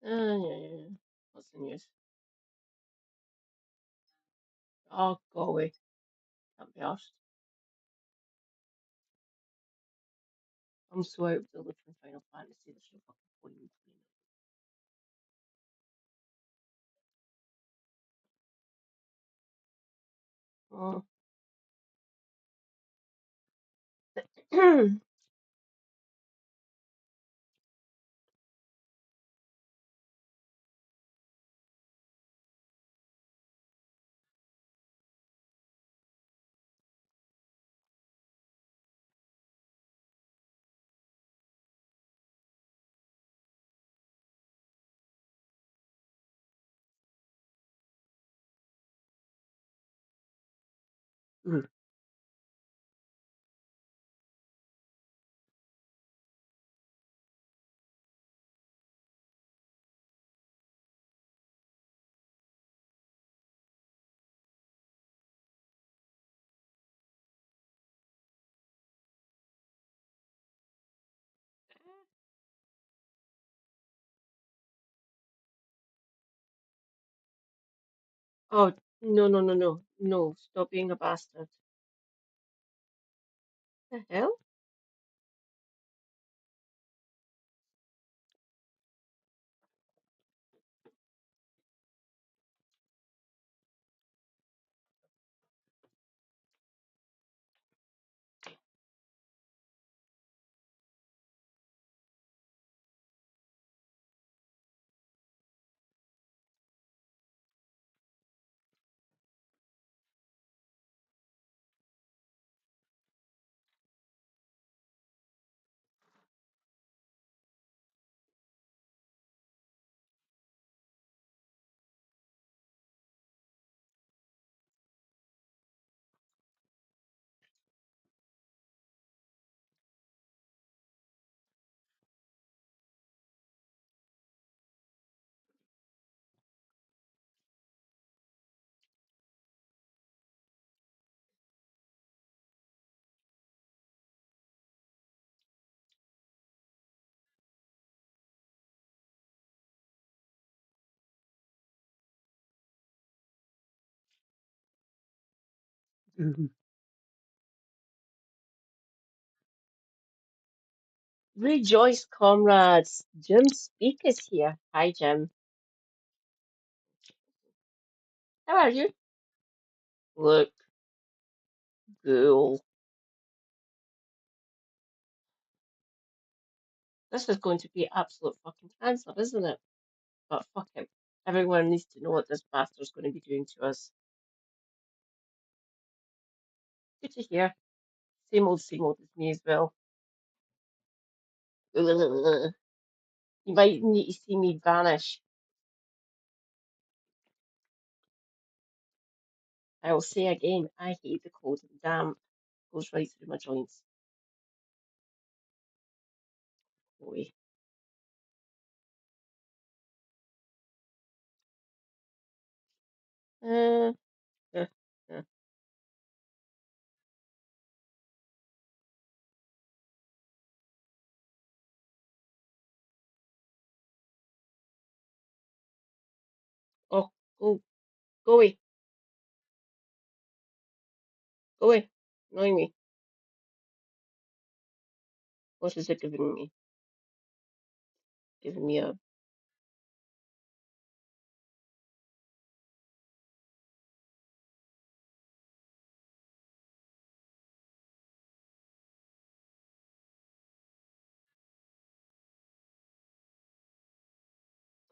Yeah, yeah, yeah. What's the news? Oh, go away. Can't be arsed. I'm so out of the loop in Final Fantasy. There's no fucking point in playing it. Oh. Oh, no, no, no, no. No, stop being a bastard. The hell? Mhm. Rejoice, comrades. Jim Speak is here. Hi, Jim. How are you? Look, ghoul. This is going to be absolute fucking cancer, isn't it? But fuck him. Everyone needs to know what this bastard's going to be doing to us. Good to hear. Same old with me as well. Ugh. You might need to see me vanish. I will say again, I hate the cold and damp. Goes right through my joints. Boy. Uh, uh, uh. Oh, go away, go away. Annoying me. What is it giving me? Giving me a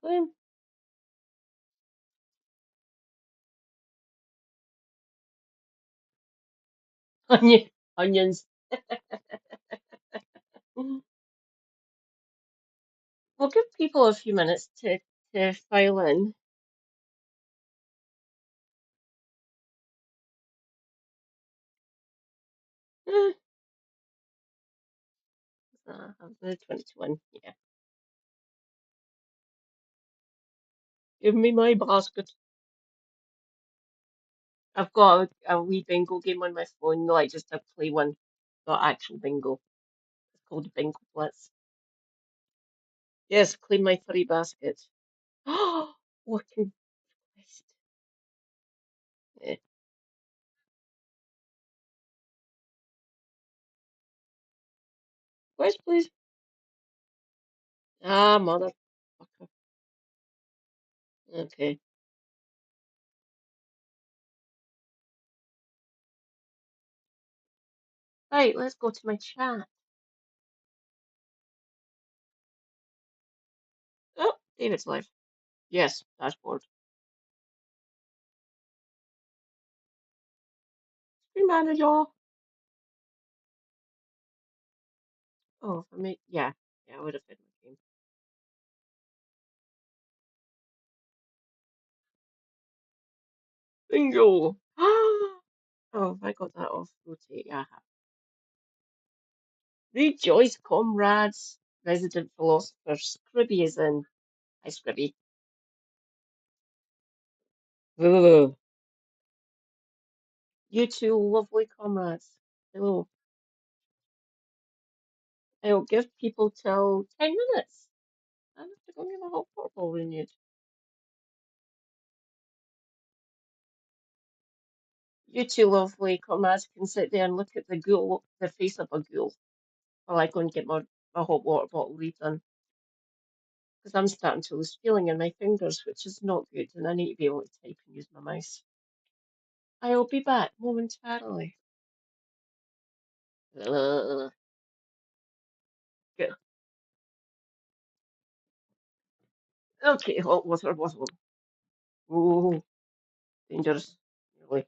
claim. Onion, onions. We'll give people a few minutes to file in. Eh, the 21. Yeah. Give me my basket. I've got a wee bingo game on my phone, like just a play one, not actual bingo. It's called Bingo Blitz. Yes, clean my furry basket. Fucking Christ. Eh, Where's please? Ah, motherfucker. Okay. Right, let's go to my chat. Oh, David's live. Yes, dashboard. Screen manager. Oh, for me, yeah. Yeah, I would have hidden my game. Bingo! Oh, have I got that off? Rotate, yeah. I have. Rejoice, comrades! Resident philosopher Scribby is in. Hi, Scribby. Ugh. You two lovely comrades. Hello. I'll give people till 10 minutes. I have to go get my hot purple renewed. You two lovely comrades can sit there and look at the ghoul, the face of a ghoul, while I go and get my hot water bottle redone. Because I'm starting to lose feeling in my fingers, which is not good, and I need to be able to type and use my mouse. I'll be back momentarily. Good. Okay, hot water bottle. Oh, dangerous. Really.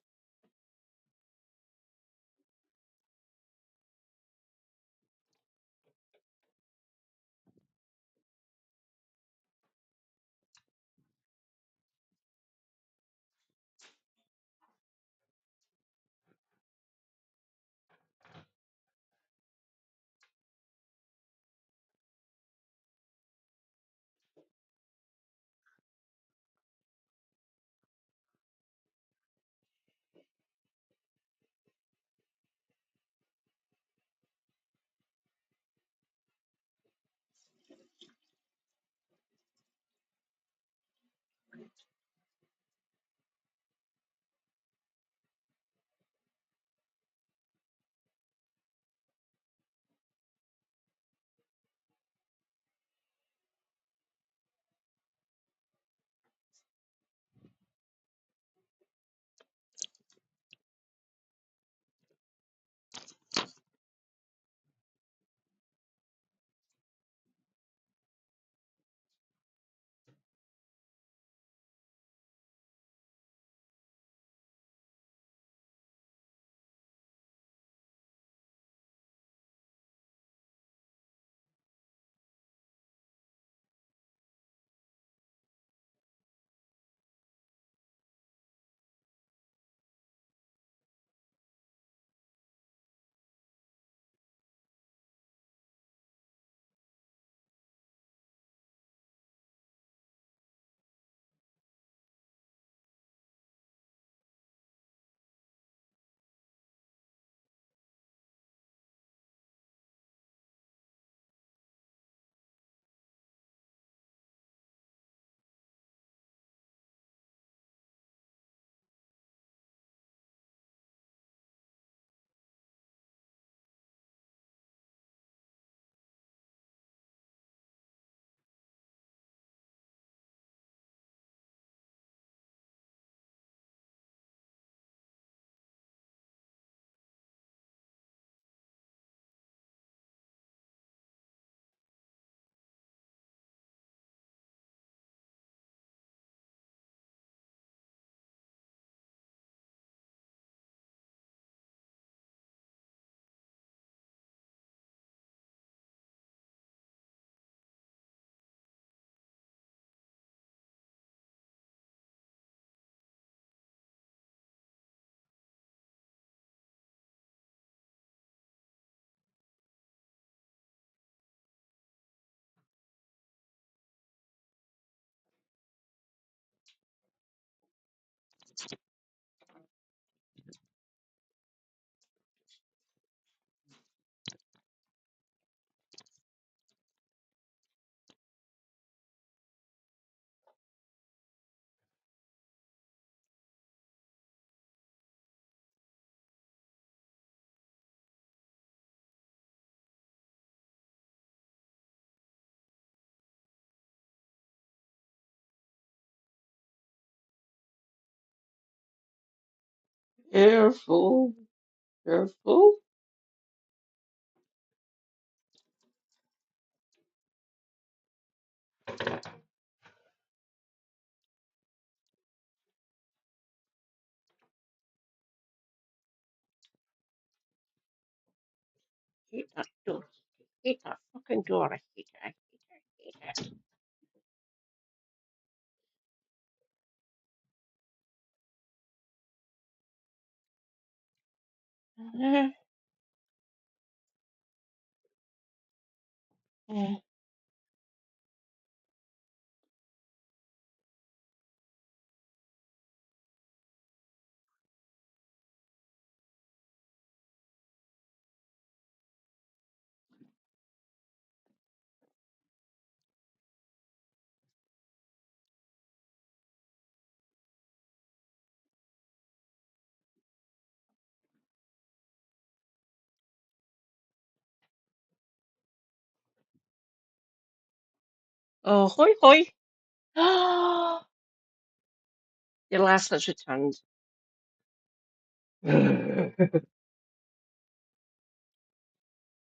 Careful, careful. Hate that door. Hate that fucking door. I hate it. I hate it. I hate it. Oh, hoi hoi. Your last has returned.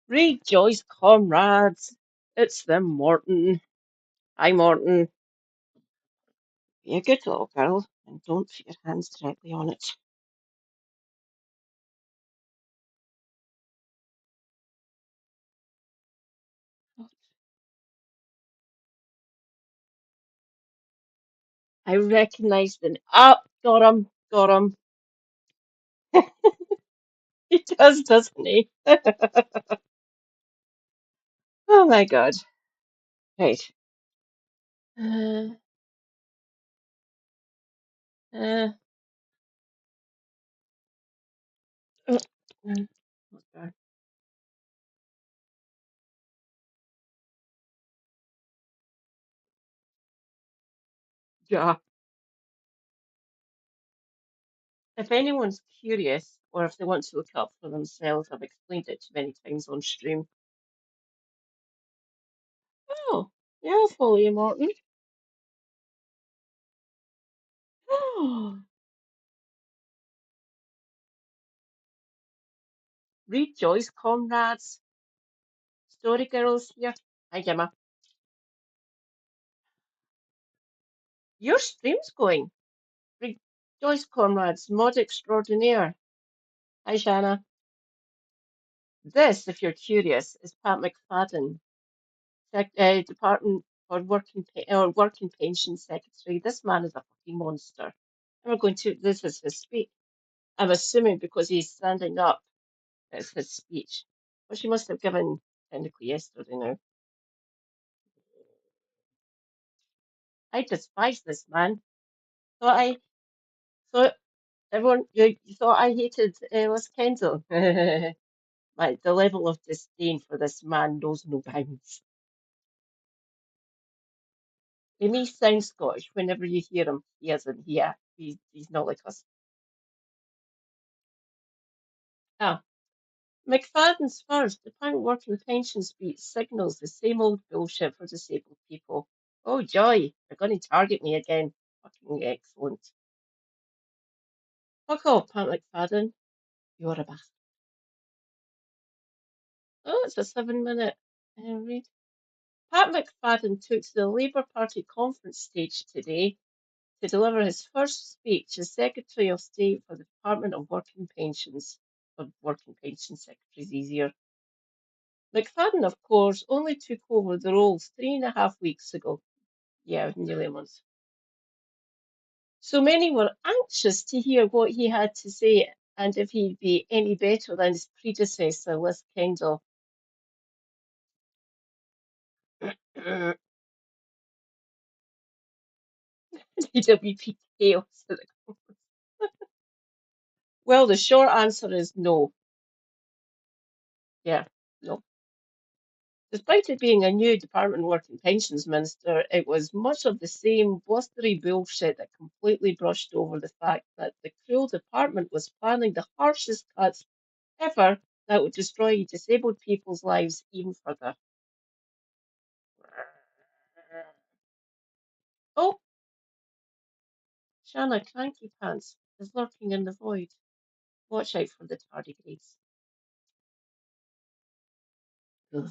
Rejoice, comrades. It's them, Morton. Hi, Morton. Be a good little girl and don't put your hands directly on it. I recognize the. Oh, got him. Got him. He does, doesn't he? Oh my God. Right. Uh, uh, uh, okay. Yeah. If anyone's curious or if they want to look up for themselves, I've explained it too many times on stream. Oh, yeah, I'll follow you, Martin. Rejoice, comrades. Story girls here. Hi, Gemma. Your stream's going. Rejoice, comrades. Mod extraordinaire. Hi, Shanna. This, if you're curious, is Pat McFadden, Department for Working Pension Secretary. This man is a fucking monster. And we're going to. This is his speech. I'm assuming because he's standing up, it's his speech. Well, she must have given technically yesterday now. I despise this man. Thought I thought everyone you thought I hated Liz Kendall. Like the level of disdain for this man knows no bounds. He may sound Scottish whenever you hear him. He isn't. He's not like us. Ah, McFadden's first Department Work and Pension speech signals the same old bullshit for disabled people. Oh joy, they're going to target me again. Fucking excellent. Fuck off, Pat McFadden. You're a bastard. Oh, it's a 7 minute read. Pat McFadden took to the Labour Party conference stage today to deliver his first speech as Secretary of State for the Department of Work and Pensions. Or Work and Pension Secretary's easier. McFadden, of course, only took over the roles 3.5 weeks ago. Yeah, nearly a month. So many were anxious to hear what he had to say and if he'd be any better than his predecessor, Liz Kendall. DWP chaos. Well, the short answer is no. Yeah, no. Despite it being a new Department of Work and Pensions Minister, it was much of the same blustery bullshit that completely brushed over the fact that the cruel department was planning the harshest cuts ever that would destroy disabled people's lives even further. Oh, Shanna Cranky Pants is lurking in the void. Watch out for the tardigrades. Ugh.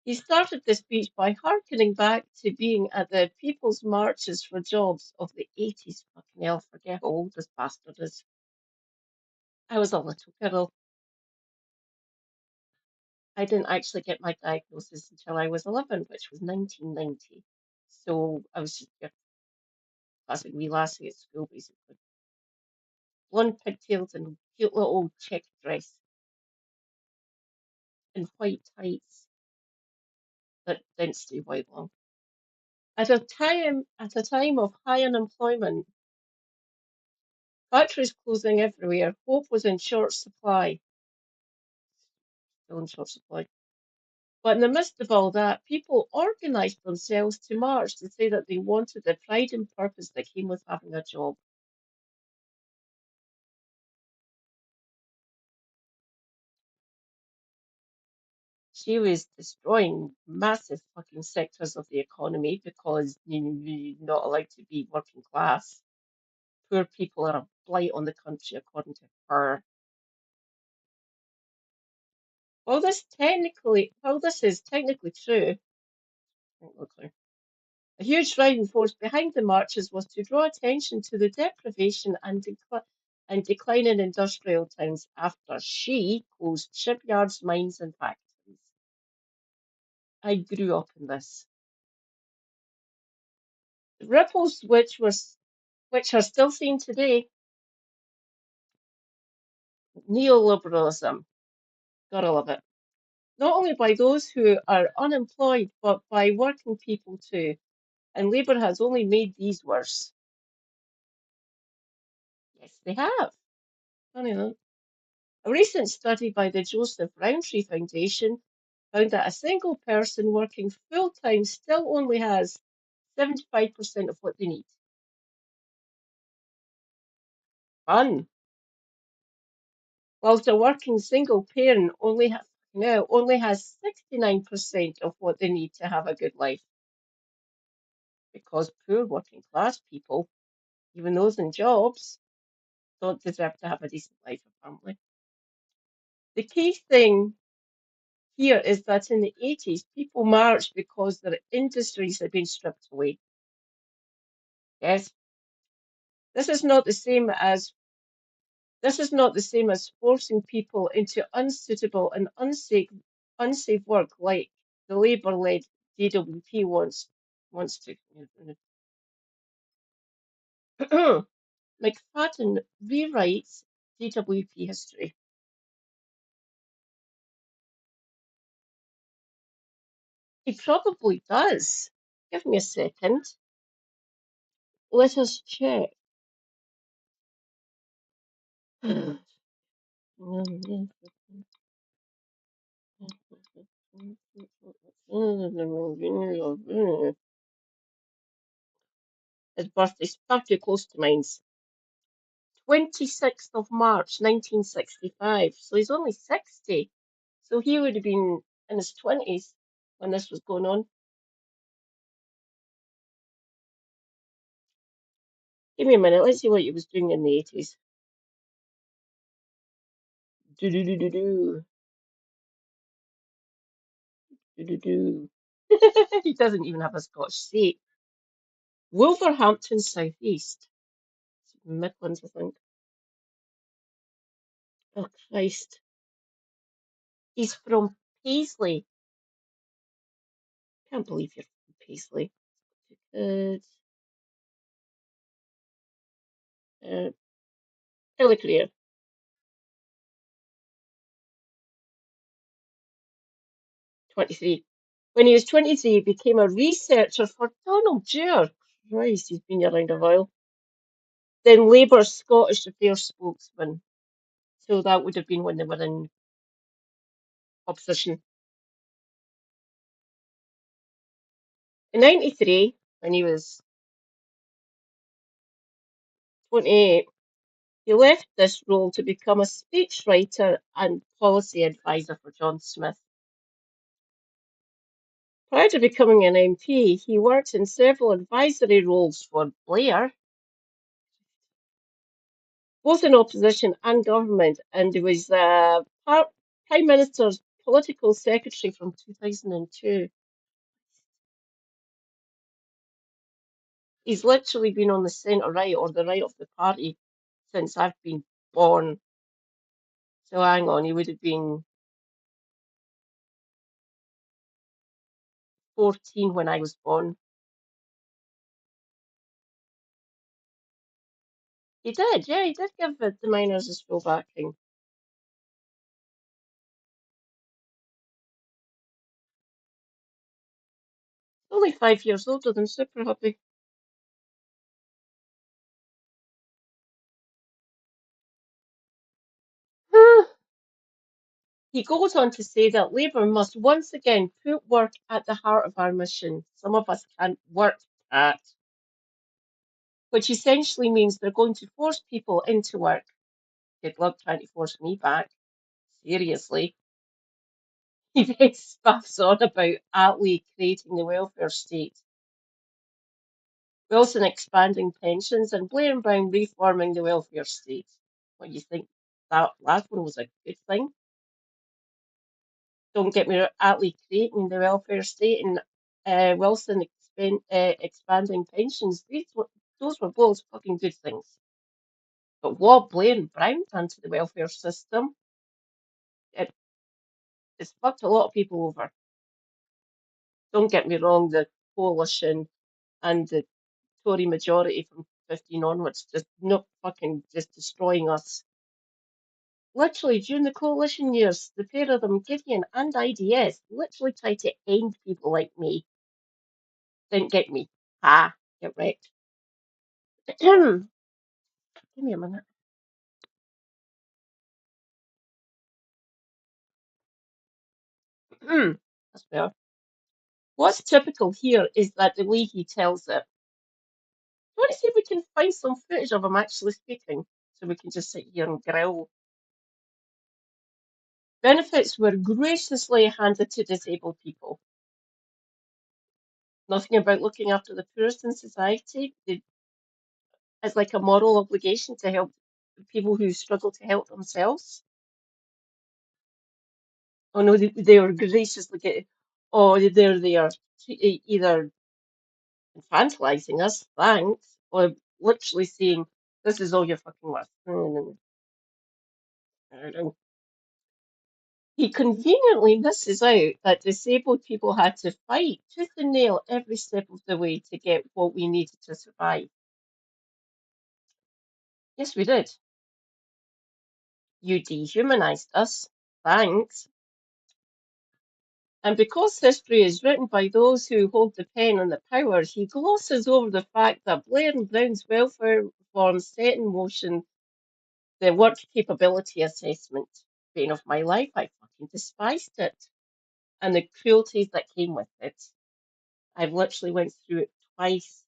He started the speech by harkening back to being at the People's Marches for Jobs of the 80s. Fucking hell, forget how old this bastard is. I was a little girl. I didn't actually get my diagnosis until I was 11, which was 1990. So I was just a classic wee lassie at school, basically. Blonde pigtails and cute little check dress and white tights that didn't stay white long. At a time of high unemployment, factories closing everywhere, hope was in short supply, still in short supply. But in the midst of all that, people organised themselves to march to say that they wanted the pride and purpose that came with having a job. She was destroying massive fucking sectors of the economy because you're not allowed to be working class. Poor people are a blight on the country, according to her. While this is technically true, technically, a huge driving force behind the marches was to draw attention to the deprivation and decline in industrial towns after she closed shipyards, mines, and factories. I grew up in this. The ripples which are still seen today, neoliberalism, gotta love it. Not only by those who are unemployed, but by working people too. And Labour has only made these worse. Yes, they have. Funny enough. A recent study by the Joseph Rowntree Foundation found that a single person working full time still only has 75% of what they need. Fun. Whilst a working single parent only has 69% of what they need to have a good life. Because poor working class people, even those in jobs, don't deserve to have a decent life, apparently. The key thing here is that in the 80s, people marched because their industries had been stripped away. Yes, this is not the same as this is not the same as forcing people into unsuitable and unsafe work like the Labour-led DWP wants to. McFadden rewrites DWP history. He probably does. Give me a second. Let us check. His birthday's far too close to mine's. 26th of March, 1965. So he's only 60. So he would have been in his 20s when this was going on. Give me a minute. Let's see what he was doing in the 80s. Do do do do do. Do do do. He doesn't even have a Scotch seat. Wolverhampton South East. Midlands, I think. Oh, Christ. He's from Paisley. Can't believe you're from Paisley. Uh, early career. 23. When he was 23, he became a researcher for Donald Dewar. Christ, he's been around a while. Then Labour's Scottish Affairs spokesman. So that would have been when they were in opposition. In 93, when he was 28, he left this role to become a speechwriter and policy advisor for John Smith. Prior to becoming an MP, he worked in several advisory roles for Blair. both in opposition and government, and he was Prime Minister's political secretary from 2002. He's literally been on the centre right or the right of the party since I've been born. So hang on, he would have been 14 when I was born. He did, yeah, he did give the miners his full backing. Only 5 years older than Super Happy. He goes on to say that Labour must once again put work at the heart of our mission. Some of us can't work at, which essentially means they're going to force people into work. Good luck trying to force me back. Seriously. He then stuffs on about Attlee creating the welfare state, Wilson expanding pensions, and Blair and Brown reforming the welfare state. What do you think? That last one was a good thing? Don't get me wrong, Attlee creating the welfare state and Wilson expanding pensions. Those were both fucking good things. But what Blair and Brown done to the welfare system, it, it's fucked a lot of people over. Don't get me wrong, the coalition and the Tory majority from 15 onwards just not fucking just destroying us. Literally, during the coalition years, the pair of them, Gideon and IDS, literally tried to end people like me. Didn't get me. Ah, get wrecked. Give me a minute. That's fair. What's typical here is that the way he tells it. I want to see if we can find some footage of him actually speaking, so we can just sit here and grill. Benefits were graciously handed to disabled people. Nothing about looking after the poorest in society. It's like a moral obligation to help people who struggle to help themselves. Oh no, they were graciously getting, oh, they're there either infantilizing us, thanks, or literally saying, this is all you're fucking worth. He conveniently misses out that disabled people had to fight tooth and nail every step of the way to get what we needed to survive. Yes, we did. You dehumanized us. Thanks. And because history is written by those who hold the pen and the power, he glosses over the fact that Blair and Brown's welfare reforms set in motion the work capability assessment. Pain of my life, I fucking despised it. And the cruelties that came with it. I've literally went through it twice.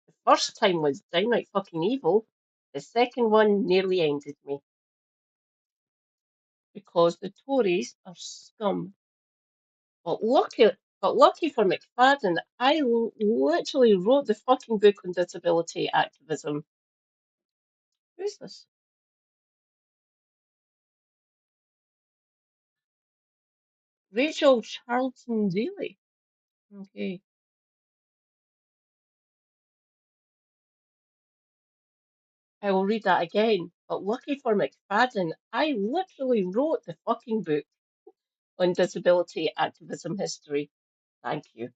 The first time was downright fucking evil. The second one nearly ended me. Because the Tories are scum. But lucky, but lucky for McFadden, I literally wrote the fucking book on disability activism. Who's this? Rachel Charlton Daly. Okay. I will read that again. But lucky for McFadden, I literally wrote the fucking book on disability activism history. Thank you.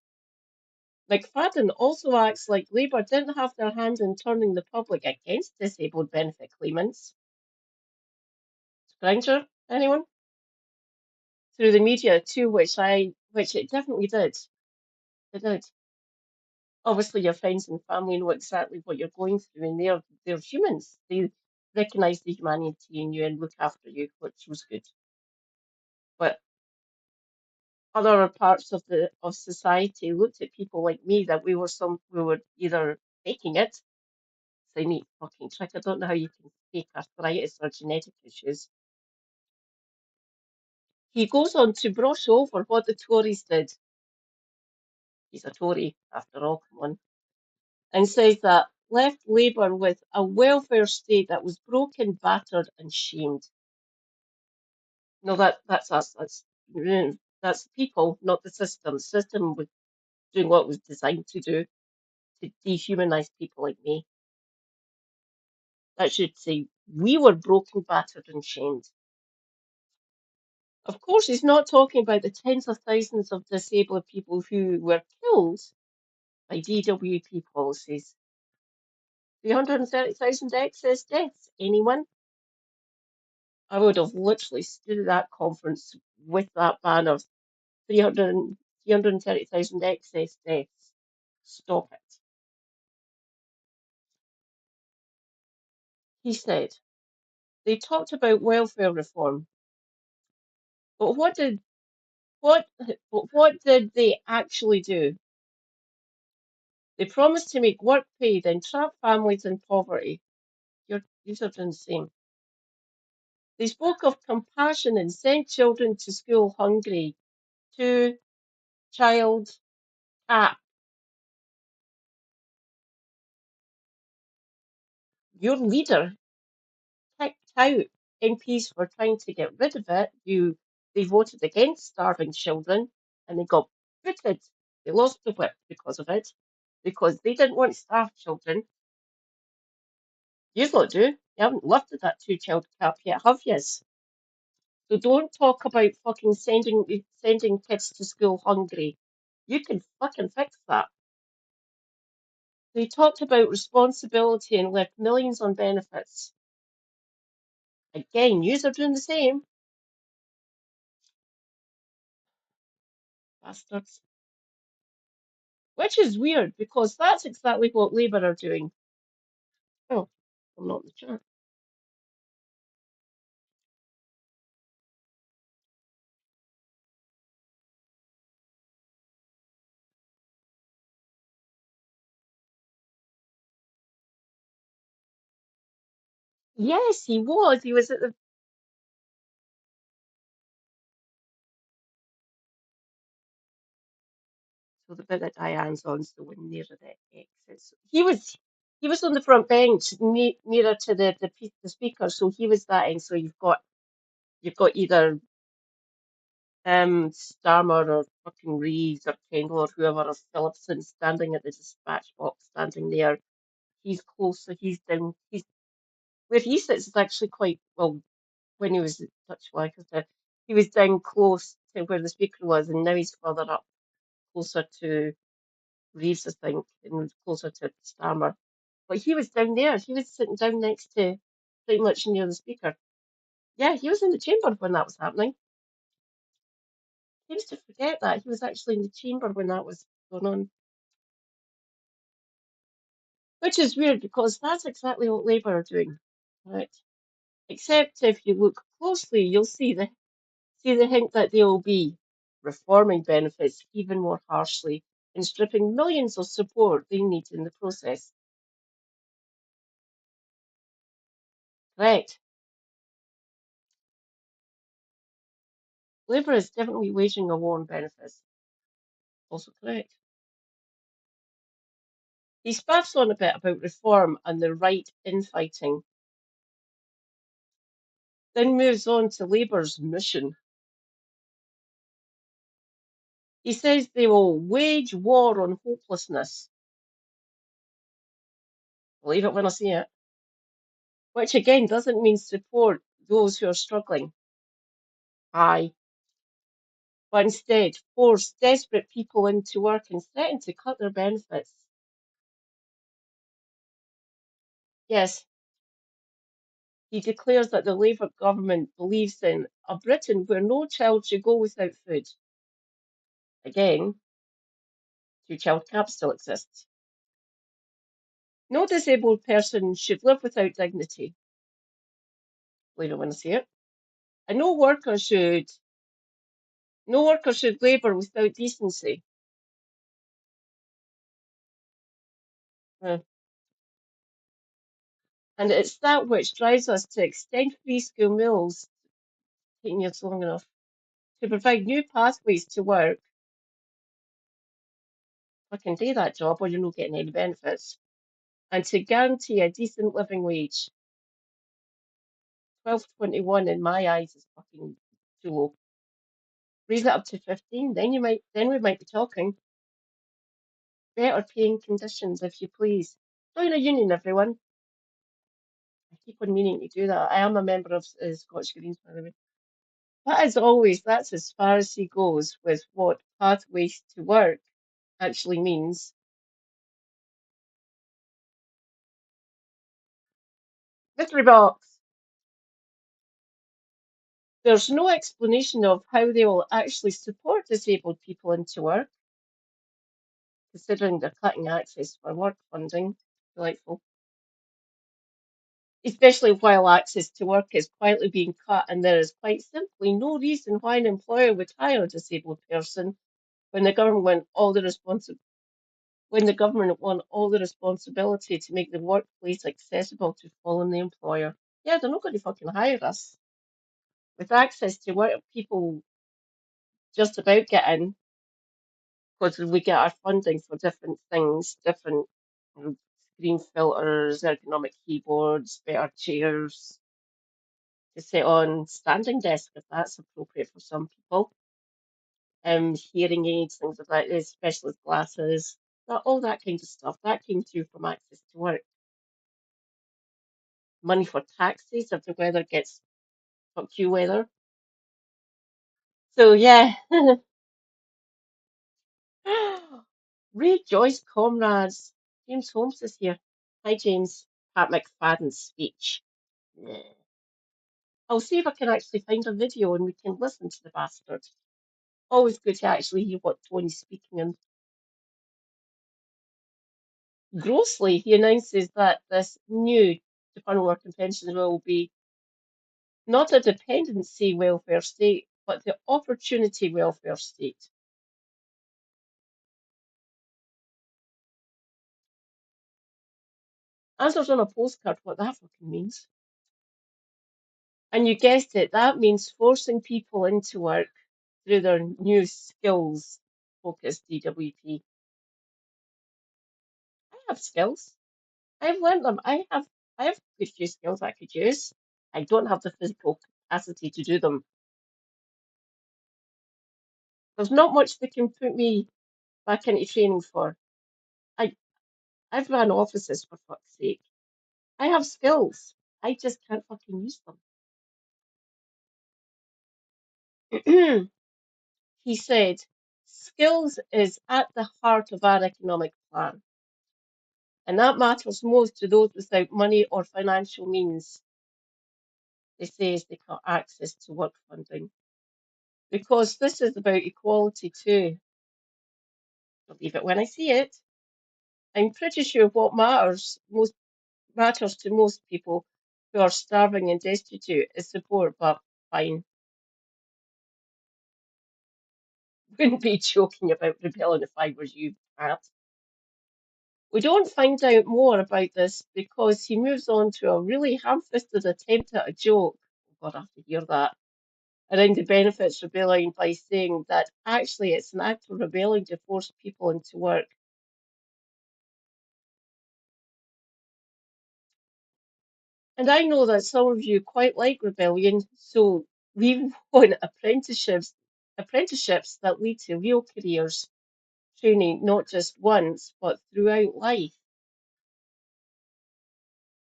McFadden also acts like Labour didn't have their hand in turning the public against disabled benefit claimants. Granger, anyone? Through the media too, which it definitely did. It did. Obviously, your friends and family know exactly what you're going through, and they're humans. They recognise the humanity in you and look after you, which was good. But other parts of society looked at people like me that we were either faking it, it's a neat fucking trick. I don't know how you can fake arthritis or genetic issues. He goes on to brush over what the Tories did. He's a Tory, after all, come on. And says that left Labour with a welfare state that was broken, battered, and shamed. No, that's us. That's the people, not the system. The system was doing what it was designed to do, to dehumanize people like me. That should say we were broken, battered, and shamed. Of course, he's not talking about the tens of thousands of disabled people who were killed by DWP policies. 330,000 excess deaths. Anyone? I would have literally stood at that conference with that banner, 330,000 excess deaths. Stop it. He said, they talked about welfare reform, but what what did they actually do? They promised to make work pay, then trap families in poverty. These are doing the same. They spoke of compassion and sent children to school hungry. Two child cap. Your leader kicked out MPs for trying to get rid of it. They voted against starving children and they got booted. They lost the whip because of it, because they didn't want starved children. You lot do. You haven't lifted that two-child cap yet, have yous? So don't talk about fucking sending kids to school hungry. You can fucking fix that. They talked about responsibility and left millions on benefits. Again, yous are doing the same, bastards. Which is weird because that's exactly what Labour are doing. Oh, I'm not in the chat. Yes, he was. He was at the so the bit that Diane's on's the one nearer the exits. He was on the front bench nearer to the speaker, so he was that end. So you've got either Starmer or fucking Reeves or Kendall or whoever or Phillipson standing at the dispatch box, standing there. He's close, so he's down. He's where he sits is actually quite well. When he was at Dutch Lancaster, he was down close to where the speaker was, and now he's further up, closer to Reeves, I think, and closer to Starmer. But he was down there. He was sitting down next to, pretty much near the speaker. Yeah, he was in the chamber when that was happening. He used to forget that he was actually in the chamber when that was going on. Which is weird because that's exactly what Labour are doing, right? Except if you look closely, you'll see the hint that they will be reforming benefits even more harshly and stripping millions of support they need in the process. Correct. Labour is definitely waging a war on benefits. Also correct. He spaffs on a bit about reform and the right infighting, then moves on to Labour's mission. He says they will wage war on hopelessness. Believe it when I see it. Which again doesn't mean support those who are struggling. Aye. But instead force desperate people into work and threaten to cut their benefits. Yes, he declares that the Labour government believes in a Britain where no child should go without food. Again, two-child cap still exists. No disabled person should live without dignity. Believe it when I see it. And no worker should labour without decency. Uh, and it's that which drives us to extend free school meals, taking you long enough, to provide new pathways to work. I can do that job or you're not getting any benefits. and to guarantee a decent living wage. 12.21 in my eyes is fucking too low. Raise it up to 15, then we might be talking. Better paying conditions, if you please. Join a union, everyone. I keep on meaning to do that. I am a member of Scottish Greens, by the way. But as always, that's as far as he goes with what pathways to work actually means. Victory box! There's no explanation of how they will actually support disabled people into work, considering they're cutting access for work funding. Delightful. Especially while access to work is quietly being cut, and there is quite simply no reason why an employer would hire a disabled person when the government when the government want all the responsibility to make the workplace accessible to all in the employer. Yeah, they're not going to fucking hire us. With access to work, people just about get in because we get our funding for different things, different screen filters, ergonomic keyboards, better chairs to sit on, standing desk if that's appropriate for some people, hearing aids, things like this, specialist glasses, all that kind of stuff. That came through from access to work. Money for taxis if the weather gets fuck you weather. So yeah. Rejoice, comrades. James Holmes is here. Hi, James. Pat McFadden's speech. Yeah. I'll see if I can actually find a video and we can listen to the bastard. Always good to actually hear what Tony's speaking in. Grossly, he announces that this new Department of Work and Pensions will be not a dependency welfare state, but the opportunity welfare state. Answers on a postcard, what that fucking means. And you guessed it, that means forcing people into work through their new skills focused DWP. I have skills. I've learned them. I have a good few skills I could use. I don't have the physical capacity to do them. There's not much they can put me back into training for. I I've run offices for fuck's sake. I have skills. I just can't fucking use them. He said, skills is at the heart of our economic plan, and that matters most to those without money or financial means. They say as they cut access to work funding. Because this is about equality too. Believe it when I see it. I'm pretty sure what matters to most people who are starving and destitute is support, but fine. Wouldn't be joking about rebelling if I was you, Pat. We don't find out more about this because he moves on to a really ham-fisted attempt at a joke. Oh God, I have to hear that. Around the benefits rebelling by saying that actually it's an act of rebelling to force people into work. And I know that some of you quite like rebellion, so we want apprenticeships that lead to real careers, training not just once, but throughout life.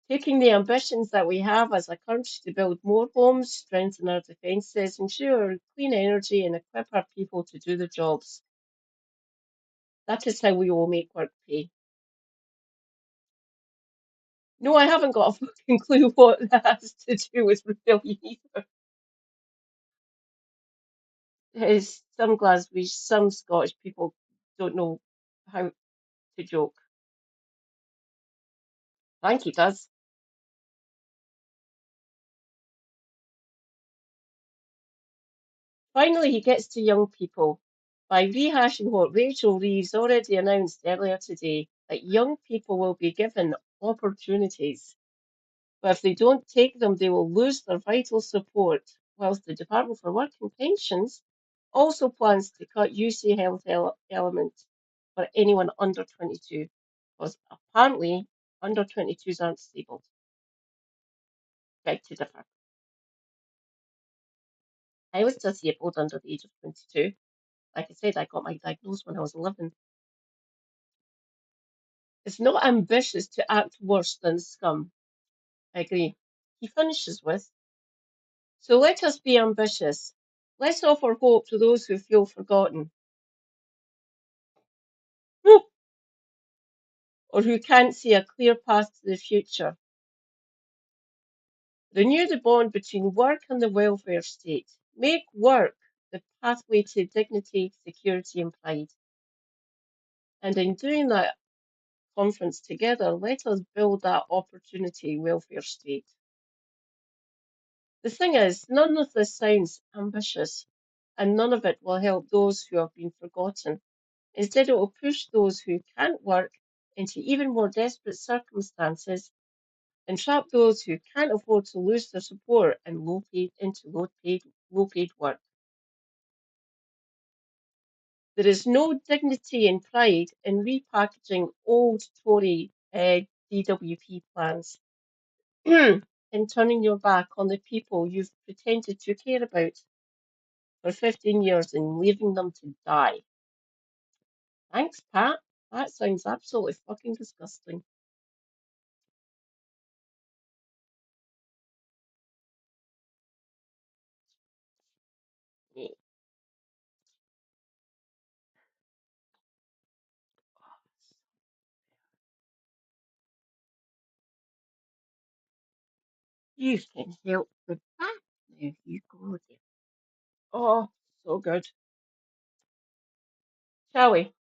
Taking the ambitions that we have as a country to build more homes, strengthen our defences, ensure clean energy, and equip our people to do the jobs. That is how we will make work pay. No, I haven't got a fucking clue what that has to do with rebellion either. Some Scottish people don't know how to joke. I think he does. Finally, he gets to young people by rehashing what Rachel Reeves already announced earlier today that young people will be given opportunities. But if they don't take them, they will lose their vital support. Whilst the Department for Work and Pensions also plans to cut UC Health element for anyone under 22. Because apparently Under 22s aren't disabled. Beg to differ. I was disabled under the age of 22. Like I said, I got my diagnosis when I was 11. It's not ambitious to act worse than scum. I agree. He finishes with, so let us be ambitious. Let's offer hope to those who feel forgotten, or who can't see a clear path to the future. Renew the bond between work and the welfare state. Make work the pathway to dignity, security, and pride. And in doing that conference together, let us build that opportunity welfare state. The thing is, none of this sounds ambitious, and none of it will help those who have been forgotten. Instead, it will push those who can't work into even more desperate circumstances and trap those who can't afford to lose their support and into low-paid work. There is no dignity and pride in repackaging old Tory DWP plans and turning your back on the people you've pretended to care about for 15 years and leaving them to die. Thanks, Pat. That sounds absolutely fucking disgusting. You can help with that now. You go there. Oh, so good. Shall we?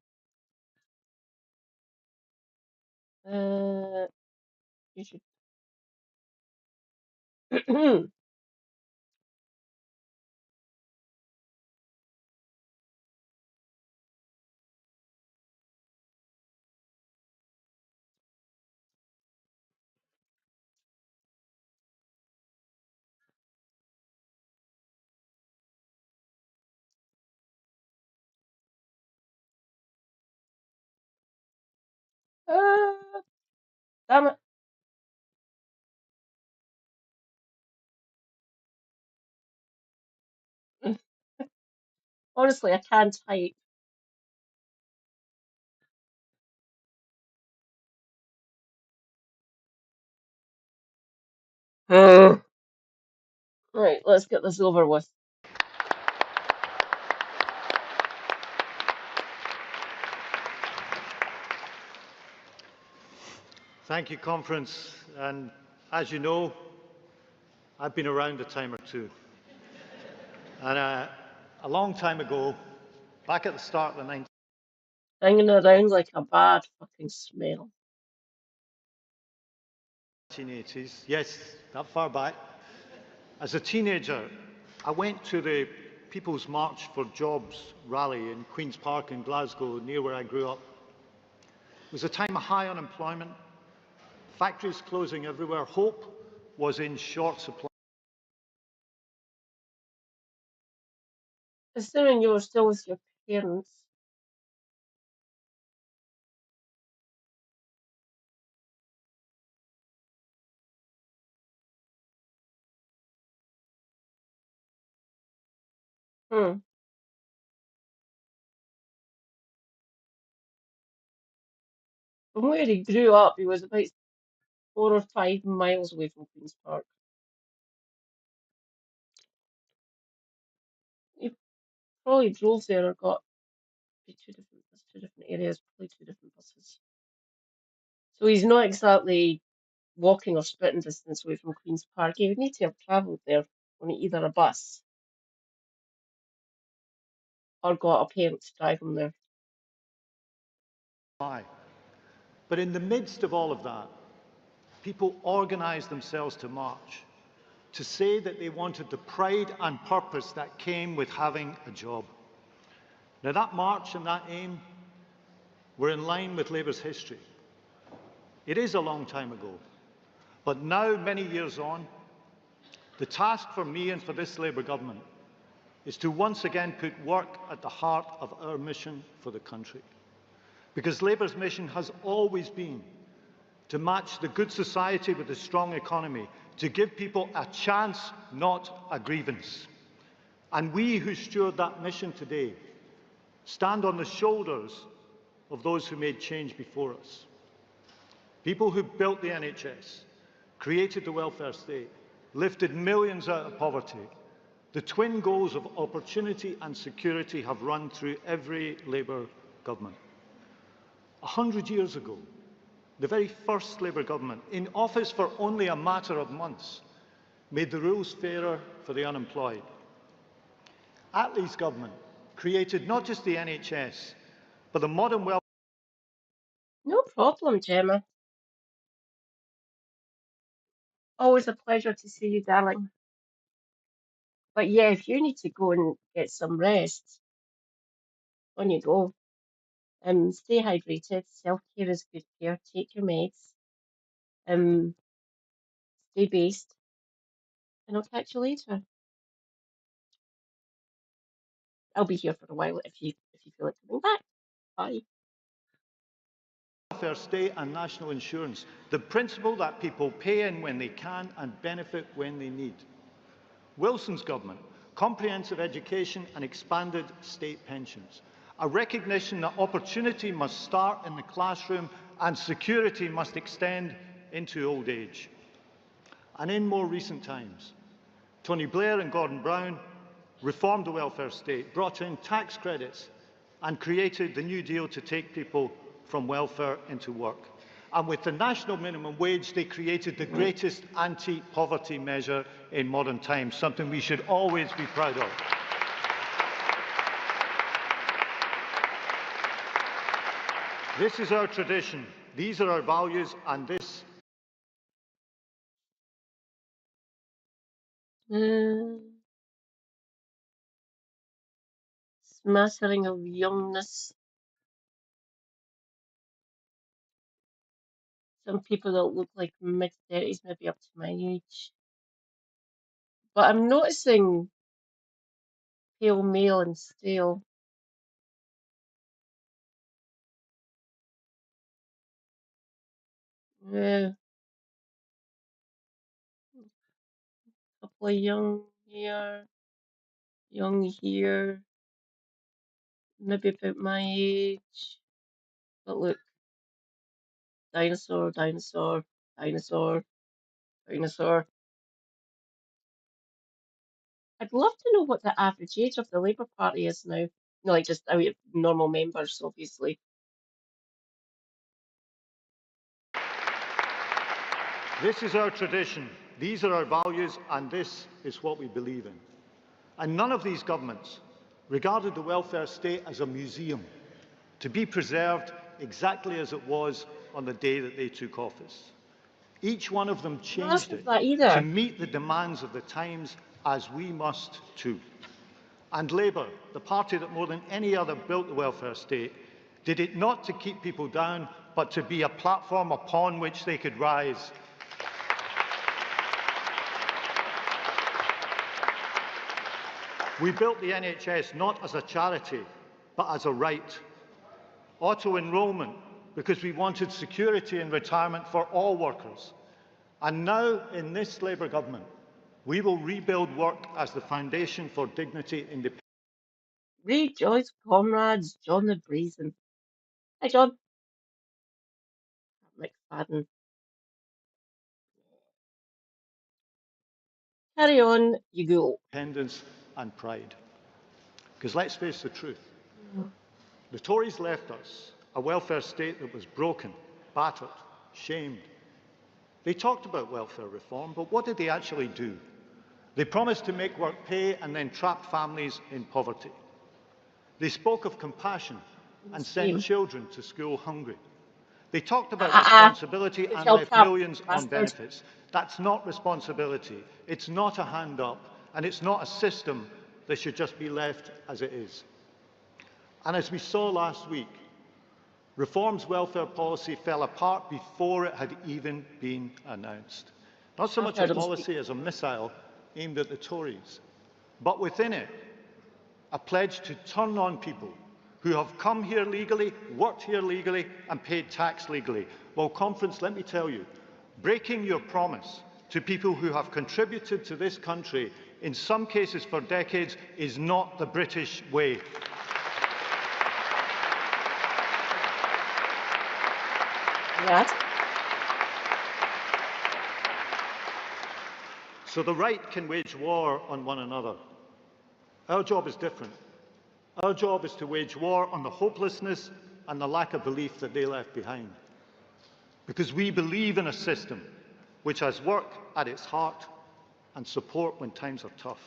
You should. Damn it. Honestly, I can't type. Right, let's get this over with. Thank you, Conference. And as you know, I've been around a time or two. And a long time ago, back at the start of the Hanging around like a bad fucking smell. 1980s, yes, that far back, as a teenager, I went to the People's March for Jobs rally in Queen's Park in Glasgow, near where I grew up. It was a time of high unemployment, factories closing everywhere, hope was in short supply. Assuming you were still with your parents. Hmm. From where he grew up, he was about 4 or 5 miles away from Queen's Park. He probably drove there or got two different areas, probably two different buses. So he's not exactly walking or spitting distance away from Queen's Park. He would need to have travelled there on either a bus or got a parent to drive him there. But in the midst of all of that, people organised themselves to march, to say that they wanted the pride and purpose that came with having a job. Now that march and that aim were in line with Labour's history. It is a long time ago, but now, many years on, the task for me and for this Labour government is to once again put work at the heart of our mission for the country. Because Labour's mission has always been to match the good society with the strong economy, to give people a chance, not a grievance. And we who steward that mission today stand on the shoulders of those who made change before us. People who built the NHS, created the welfare state, lifted millions out of poverty. The twin goals of opportunity and security have run through every Labour government. 100 years ago, the very first Labour government, in office for only a matter of months, made the rules fairer for the unemployed. Attlee's government created not just the NHS, but the modern welfare. No problem, Gemma. Always a pleasure to see you, darling. But yeah, if you need to go and get some rest, on you go. Stay hydrated. Self-care is good care. Take your meds. Um, stay based, and I'll catch you later. I'll be here for a while if you feel like coming back. Bye. Welfare state and national insurance, the principle that people pay in when they can and benefit when they need. Wilson's government, comprehensive education and expanded state pensions. A recognition that opportunity must start in the classroom and security must extend into old age. And in more recent times, Tony Blair and Gordon Brown reformed the welfare state, brought in tax credits and created the New Deal to take people from welfare into work. And with the national minimum wage, they created the greatest anti-poverty measure in modern times, something we should always be proud of. This is our tradition, these are our values, and this Smattering of youngness. Some people that look like mid-30s, maybe up to my age. But I'm noticing pale male and stale. Yeah, couple of young here, maybe about my age. But look, dinosaur, dinosaur, dinosaur, dinosaur. I'd love to know what the average age of the Labour Party is now. No, like just I mean, normal members, obviously. This is our tradition, these are our values, and this is what we believe in. And none of these governments regarded the welfare state as a museum to be preserved exactly as it was on the day that they took office. Each one of them changed it to meet the demands of the times, as we must too. And Labour, the party that more than any other built the welfare state, did it not to keep people down, but to be a platform upon which they could rise. We built the NHS not as a charity, but as a right. Auto-enrolment, because we wanted security in retirement for all workers. And now, in this Labour government, we will rebuild work as the foundation for dignity, independence. Rejoice, comrades, John the Brazen. Hi, John. McFadden. Carry on, you go. Independence and pride. Because let's face the truth. The Tories left us a welfare state that was broken, battered, shamed. They talked about welfare reform, but what did they actually do? They promised to make work pay and then trap families in poverty. They spoke of compassion and sent children to school hungry. They talked about responsibility and left millions on benefits. That's not responsibility. It's not a hand up, and it's not a system that should just be left as it is. And as we saw last week, Reform's welfare policy fell apart before it had even been announced. Not so much a policy as a missile aimed at the Tories, but within it, a pledge to turn on people who have come here legally, worked here legally and paid tax legally. Well, conference, let me tell you, breaking your promise to people who have contributed to this country, in some cases for decades, is not the British way. Yes. So the right can wage war on one another. Our job is different. Our job is to wage war on the hopelessness and the lack of belief that they left behind. Because we believe in a system which has work at its heart and support when times are tough.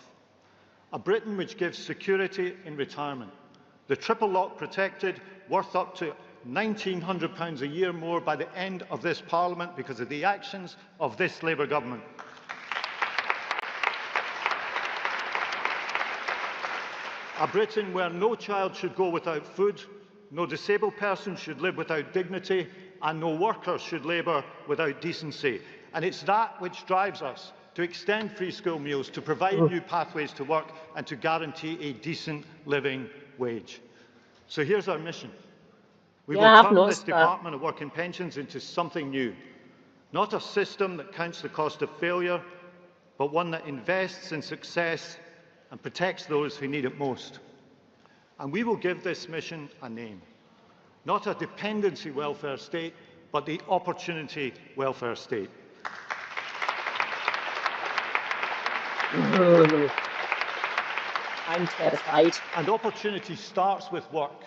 A Britain which gives security in retirement, the triple lock protected, worth up to £1,900 a year more by the end of this Parliament because of the actions of this Labour government. A Britain where no child should go without food, no disabled person should live without dignity, and no worker should labour without decency. And it's that which drives us to extend free school meals, to provide new pathways to work, and to guarantee a decent living wage. So here's our mission. We will turn this Department of Work and Pensions into something new. Not a system that counts the cost of failure, but one that invests in success and protects those who need it most. And we will give this mission a name. Not a dependency welfare state, but the opportunity welfare state. I'm terrified. And opportunity starts with work.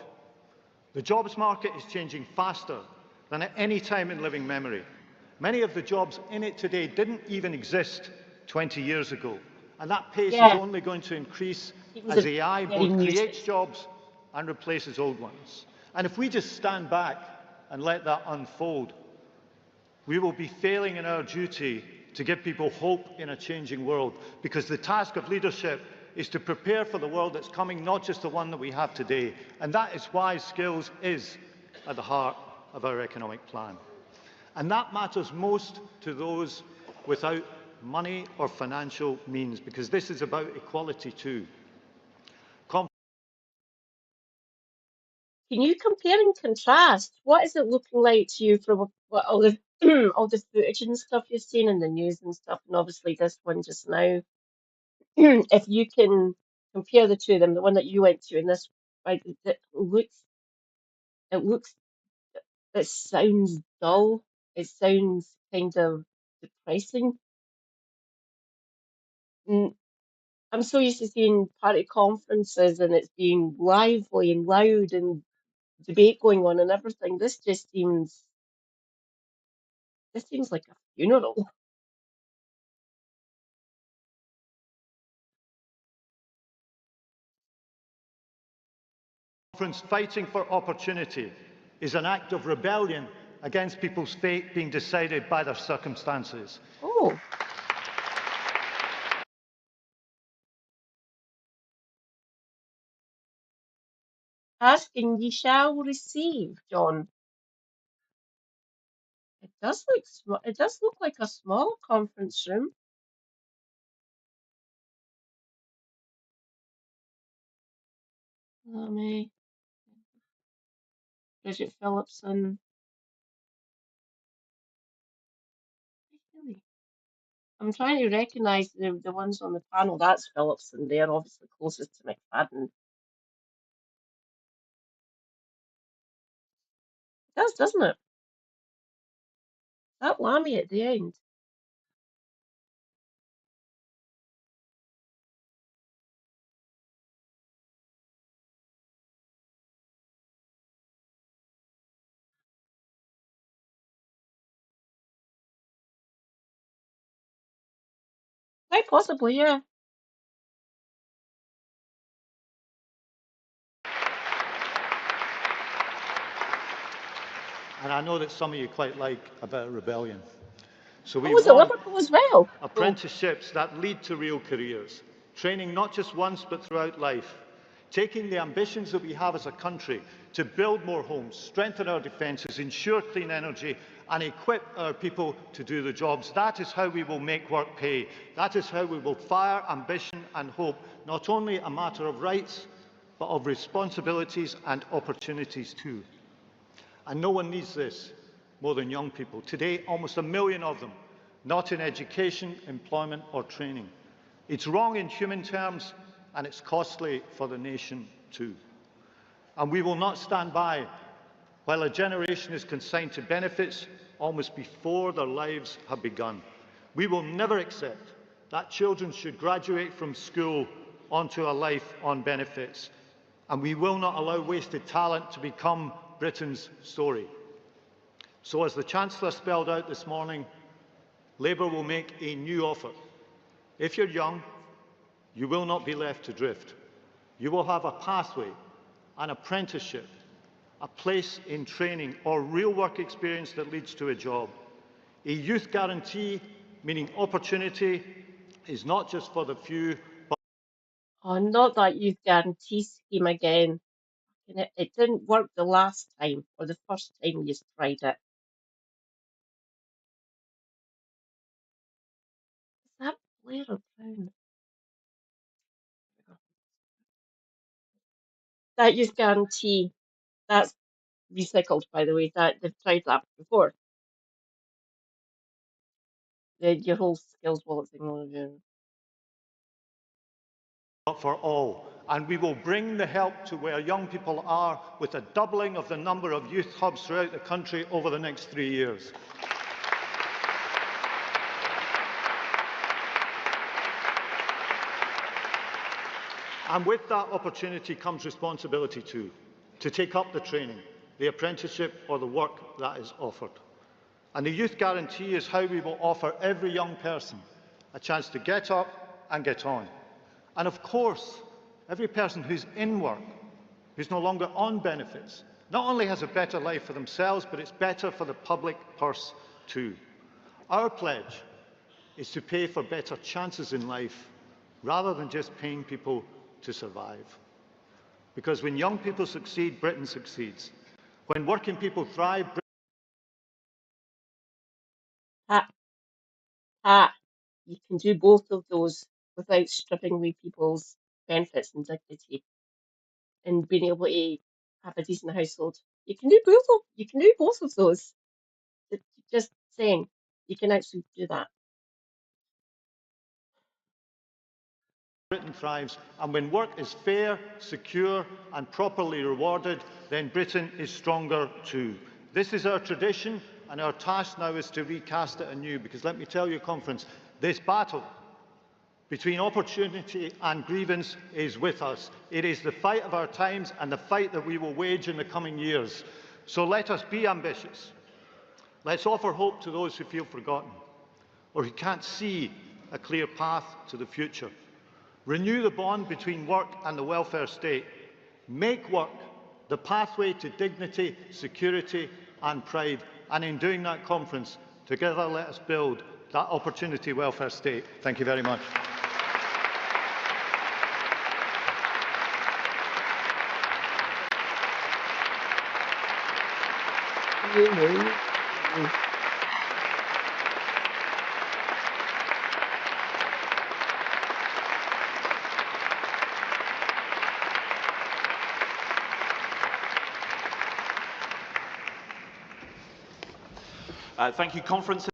The jobs market is changing faster than at any time in living memory. Many of the jobs in it today didn't even exist 20 years ago. And that pace is only going to increase as AI both creates jobs and replaces old ones. And if we just stand back and let that unfold, we will be failing in our duty to give people hope in a changing world, because the task of leadership is to prepare for the world that's coming, not just the one that we have today. And that is why skills is at the heart of our economic plan. And that matters most to those without money or financial means, because this is about equality too. Can you compare and contrast? What is it looking like to you from what, all the all the footage and stuff you've seen in the news and stuff, and obviously this one just now? If you can compare the two of them, the one that you went to and this, like, it looks, it sounds dull. It sounds kind of depressing. I'm so used to seeing party conferences and it's being lively and loud and debate going on and everything. This seems like a funeral. Fighting for opportunity is an act of rebellion against people's fate being decided by their circumstances. Oh. Asking ye shall receive, John. It does look like a small conference room. Bridget Phillipson. I'm trying to recognise the ones on the panel. That's Phillipson. They're obviously closest to McFadden. It does, doesn't it? That Lammy at the end. Quite possibly, yeah. And I know that some of you quite like a bit of rebellion. So we was at Liverpool as well. Apprenticeships that lead to real careers, training not just once but throughout life, taking the ambitions that we have as a country to build more homes, strengthen our defences, ensure clean energy and equip our people to do the jobs. That is how we will make work pay. That is how we will fire ambition and hope, not only a matter of rights, but of responsibilities and opportunities too. And no one needs this more than young people. Today, almost 1 million of them not in education, employment or training. It's wrong in human terms and it's costly for the nation too. And we will not stand by while a generation is consigned to benefits almost before their lives have begun. We will never accept that children should graduate from school onto a life on benefits. And we will not allow wasted talent to become Britain's story. So as the Chancellor spelled out this morning, Labour will make a new offer. If you're young, you will not be left to drift. You will have a pathway, an apprenticeship, a place in training or real work experience that leads to a job. A youth guarantee, meaning opportunity, is not just for the few, but Oh, not that youth guarantee scheme again. And it didn't work the last time or the first time you tried it. Is that Blair or Brown? That youth guarantee, that's recycled, by the way. That they've tried that before. Your whole skills wallet thing. for all. And we will bring the help to where young people are with a doubling of the number of youth hubs throughout the country over the next 3 years. And with that opportunity comes responsibility too, to take up the training, the apprenticeship or the work that is offered. And the Youth Guarantee is how we will offer every young person a chance to get up and get on. And of course, every person who's in work, who's no longer on benefits, not only has a better life for themselves, but it's better for the public purse too. Our pledge is to pay for better chances in life rather than just paying people to survive. Because when young people succeed, Britain succeeds. When working people thrive, Pat, you can do both of those without stripping away people's benefits and dignity and being able to have a decent household. You can do both of those. Just saying, you can actually do that. Britain thrives, and when work is fair, secure and properly rewarded, then Britain is stronger too. This is our tradition, and our task now is to recast it anew, because let me tell you, Conference, this battle between opportunity and grievance is with us. It is the fight of our times and the fight that we will wage in the coming years. So let us be ambitious. Let's offer hope to those who feel forgotten or who can't see a clear path to the future. Renew the bond between work and the welfare state. Make work the pathway to dignity, security and pride. And in doing that, Conference, together let us build that opportunity welfare state. Thank you very much. Thank you, Conference.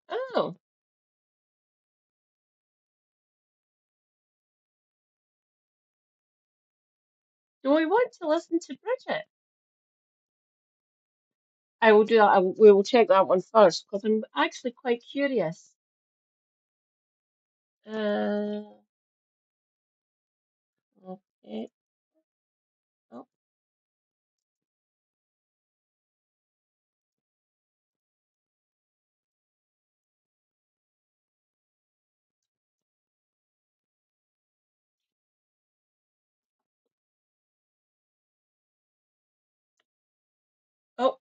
Oh, do we want to listen to Bridget? I will do that. We will check that one first because I'm actually quite curious. Okay. Oh, oh,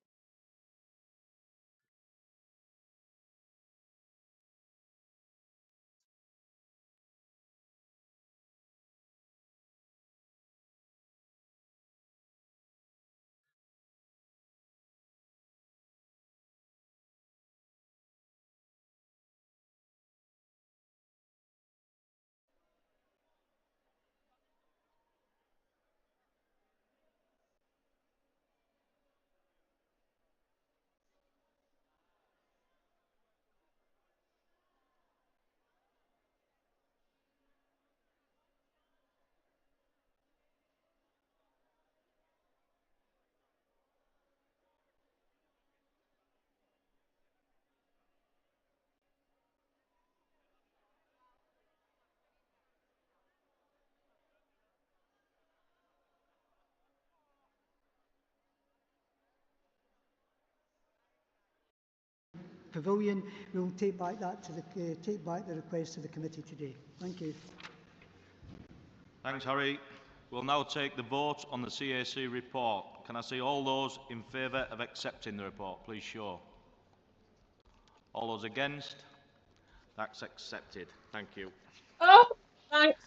pavilion. We'll take back the request to the committee today. Thank you. Thanks, Harry. We'll now take the vote on the CAC report. Can I see all those in favour of accepting the report? Please show. All those against? That's accepted. Thank you. Oh, thanks.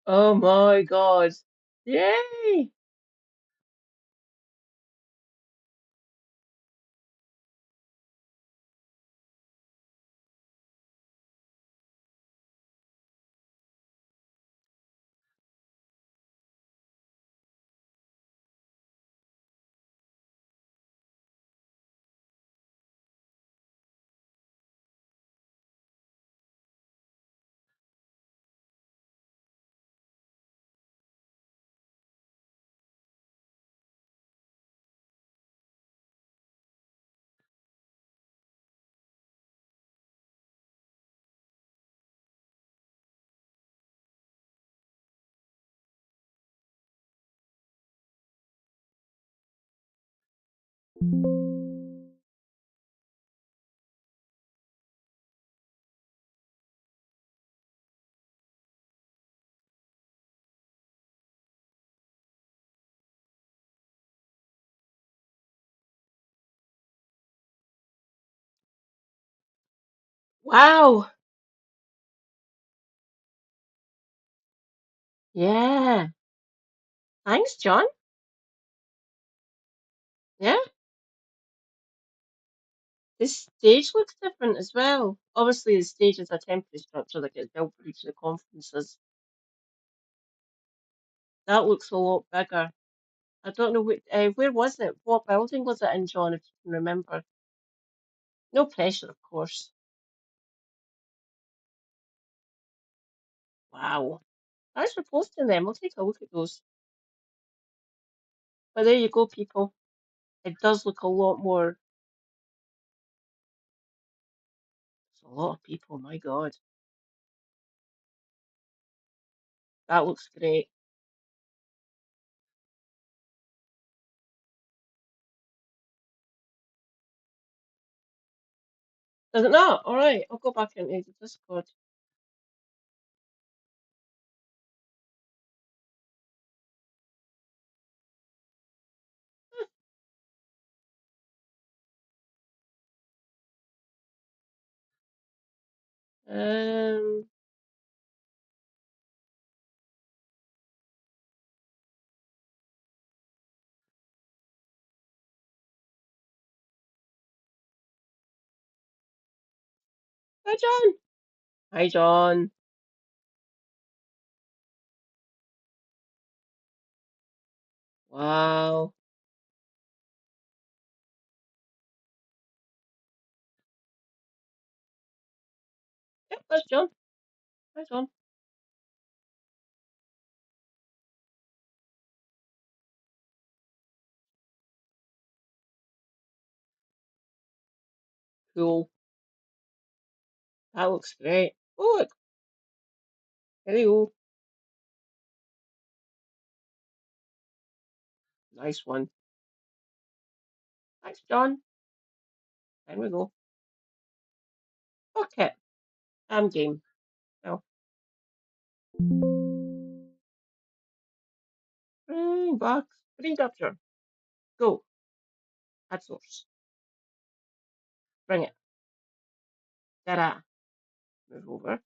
Oh my God. Yay! Wow. Yeah. Thanks, John. Yeah. This stage looks different as well. Obviously, the stage is a temporary structure that gets built for each of the conferences. That looks a lot bigger. I don't know where was it? What building was it in, John, if you can remember? No pressure, of course. Wow. Thanks for posting them. I'll take a look at those. But there you go, people. It does look a lot more. It's a lot of people, my God. That looks great. Does it not? All right, I'll go back into the Discord. Um, Hi, John. Hi, John. Wow. Yep, that's John. Hi, John. Cool. That looks great. Oh, look. Hello. Nice one. Thanks, John. There we go. Okay, I'm game. Now, bring box. Bring capture. Go. Add source. Bring it. Ta-da. Move over.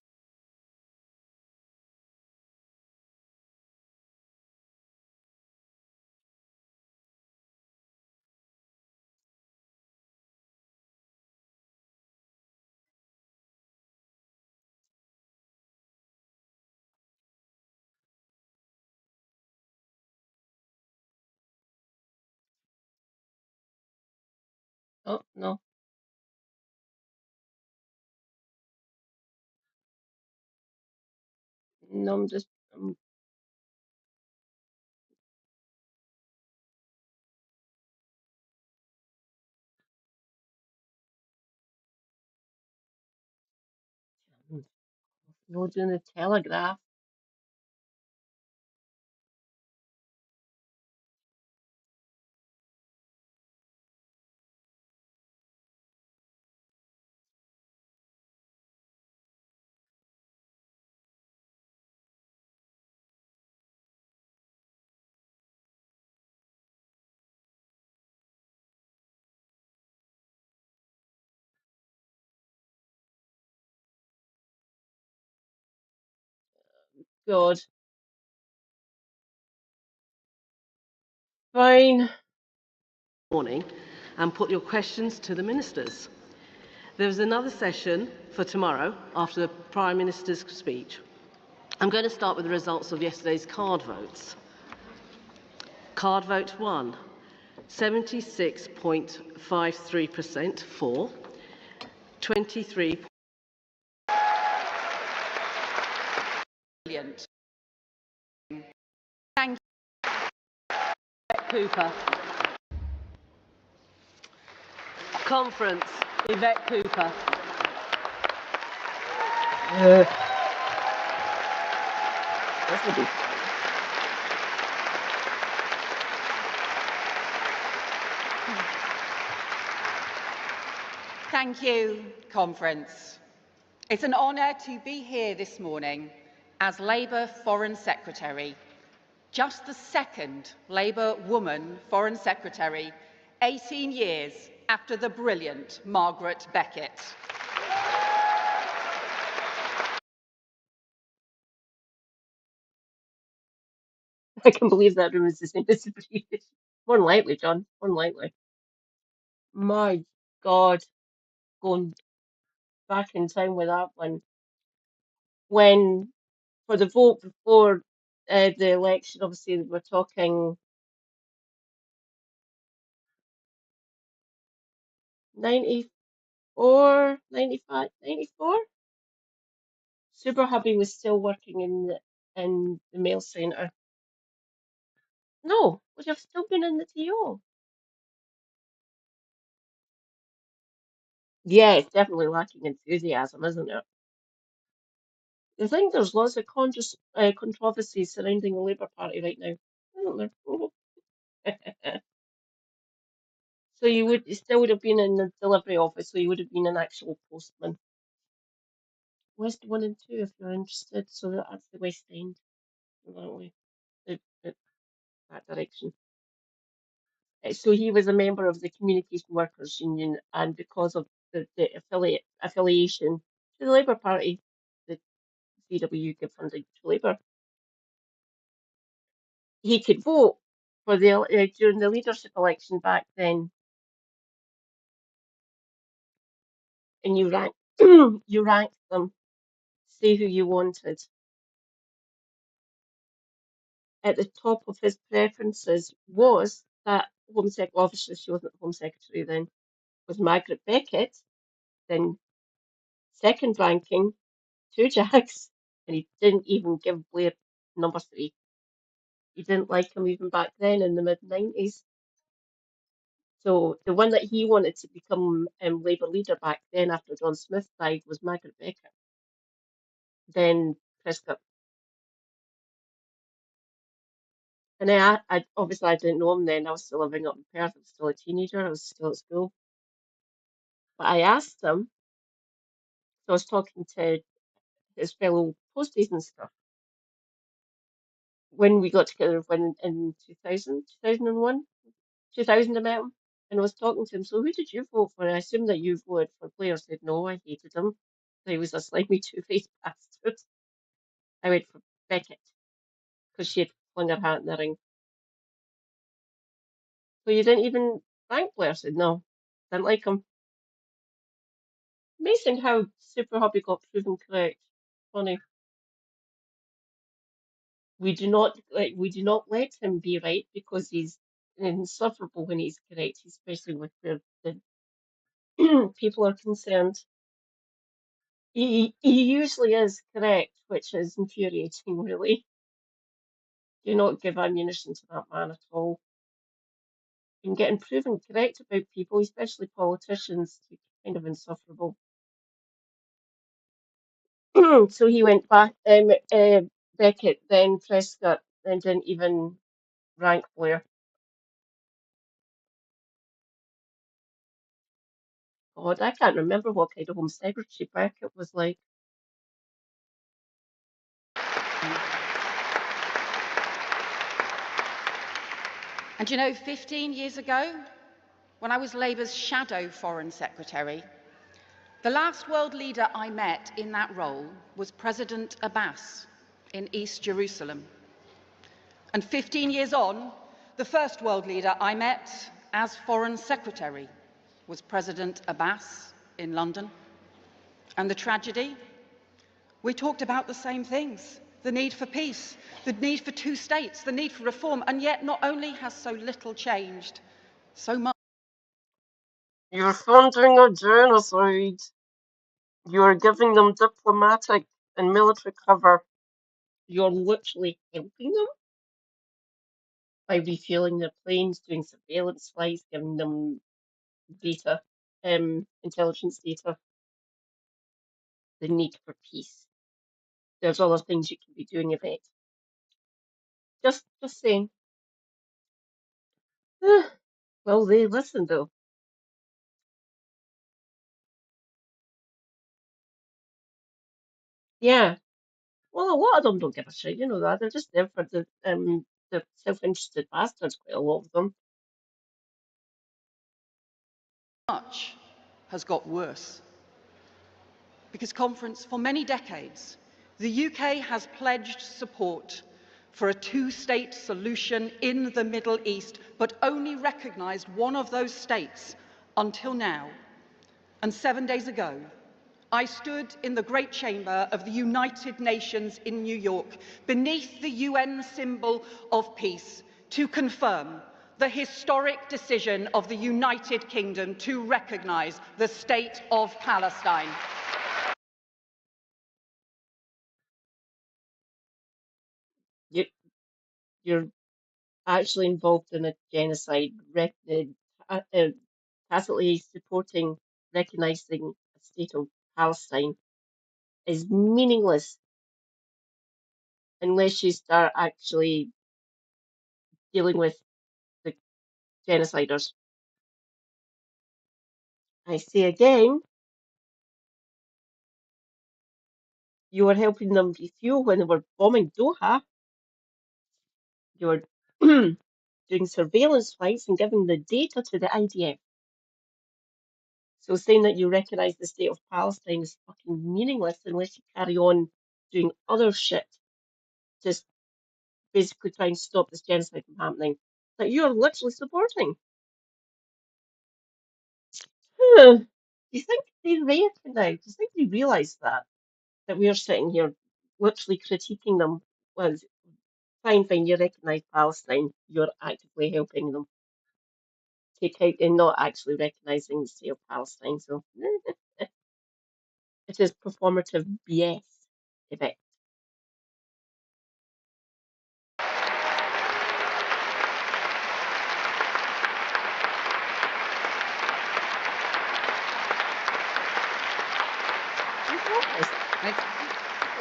Oh, no. No, I'm just. No doing the Telegraph. God. Fine. Morning and put your questions to the ministers. There is another session for tomorrow after the Prime Minister's speech. I'm going to start with the results of yesterday's card votes. Card vote 1, 76.53% for, 23. Brilliant. Thank Yvette Cooper. Conference, Yvette Cooper. This will be fun. Thank you, Conference. It's an honour to be here this morning as Labour Foreign Secretary, just the second Labour woman Foreign Secretary, 18 years after the brilliant Margaret Beckett. I can believe that room is the same as the previous. More than likely, John. More than likely. My God, going back in time with that one. When, for the vote before the election, obviously, we're talking 94, 95, 94? Super Hubby was still working in the mail centre. No, would have still been in the TO. Yeah, it's definitely lacking enthusiasm, isn't it? I think there's lots of controversy surrounding the Labour Party right now, isn't there? So you still would have been in the delivery office, so you would have been an actual postman. West 1 and 2, if you're interested. So that's the West End, that way, that direction. So he was a member of the Communication Workers Union, and because of the affiliation to the Labour Party, the CWU give funding to Labour, he could vote for during the leadership election back then, and you rank you ranked them, say who you wanted. At the top of his preferences was that Home Secretary, obviously she wasn't the Home Secretary then, was Margaret Beckett, then second ranking, two Jacks, and he didn't even give Blair number 3. He didn't like him even back then in the mid-90s. So the one that he wanted to become Labour leader back then after John Smith died was Margaret Beckett. Then Prescott. And I obviously I didn't know him then. I was still living up in Perth. I was still a teenager. I was still at school. But I asked him. So I was talking to his fellow posties and stuff when we got together when in 2000, 2001, 2000 I met him. And I was talking to him, so who did you vote for? I assume that you voted for Blair. I said, no, I hated him. He was a slimy two-faced bastard. I went for Beckett because she had flung her hat in the ring. So you didn't even thank Blair? I said, no, didn't like him. Amazing how Super Hobby got proven correct. Funny. We do not let him be right because he's insufferable when he's correct, especially with where the people are concerned. He usually is correct, which is infuriating, really. Do not give ammunition to that man at all. And getting proven correct about people, especially politicians, is kind of insufferable. So he went back, Beckett, then Prescott, then didn't even rank Blair. God, I can't remember what kind of Home Secretary Beckett was like. And you know, 15 years ago, when I was Labour's shadow Foreign Secretary, the last world leader I met in that role was President Abbas in East Jerusalem. And 15 years on, the first world leader I met as Foreign Secretary was President Abbas in London. And the tragedy? We talked about the same things. The need for peace, the need for two states, the need for reform, and yet not only has so little changed, so much. You're funding a genocide. You're giving them diplomatic and military cover. You're literally helping them by refueling their planes, doing surveillance flights, giving them data, intelligence data. The need for peace. There's other things you can be doing, Yvette. Just saying. Well, they listen though. Yeah. Well, a lot of them don't give a shit, you know that. They're just there for the self-interested bastards, quite a lot of them. Much has got worse. Because, Conference, for many decades, the UK has pledged support for a two-state solution in the Middle East, but only recognised one of those states until now. And 7 days ago, I stood in the Great Chamber of the United Nations in New York, beneath the UN symbol of peace, to confirm the historic decision of the United Kingdom to recognise the State of Palestine. You're actually involved in a genocide, tacitly supporting, recognising a state of Palestine is meaningless unless you start actually dealing with the genociders. I say again, you were helping them refuel when they were bombing Doha. You were doing surveillance flights and giving the data to the IDF. So saying that you recognise the state of Palestine is fucking meaningless unless you carry on doing other shit, just basically trying to stop this genocide from happening that you are literally supporting. Do you think they recognise? Do you think they realise that we are sitting here literally critiquing them? Well, fine, you recognise Palestine, you're actively helping them take out and not actually recognising the state of Palestine. So it is performative BS, if it.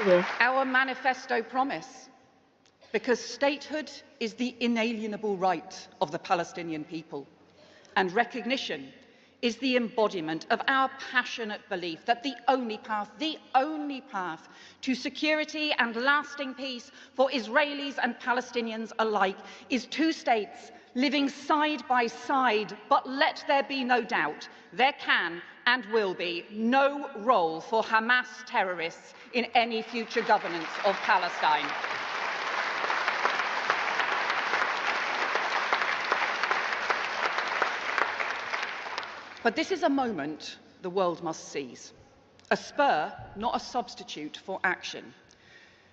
It's our manifesto promise, because statehood is the inalienable right of the Palestinian people, and recognition is the embodiment of our passionate belief that the only path to security and lasting peace for Israelis and Palestinians alike is two states living side by side. But let there be no doubt, there can and will be no role for Hamas terrorists in any future governance of Palestine. But this is a moment the world must seize. A spur, not a substitute for action.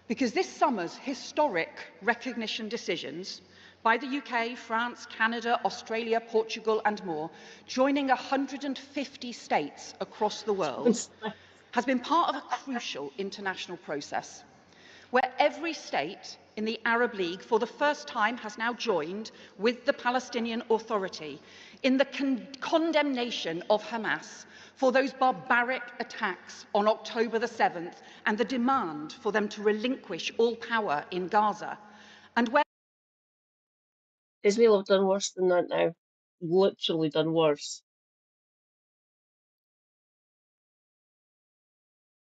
Because this summer's historic recognition decisions by the UK, France, Canada, Australia, Portugal and more, joining 150 states across the world, has been part of a crucial international process where every state in the Arab League for the first time has now joined with the Palestinian Authority in the condemnation of Hamas for those barbaric attacks on October the 7th and the demand for them to relinquish all power in Gaza. And where Israel have done worse than that now. Literally done worse.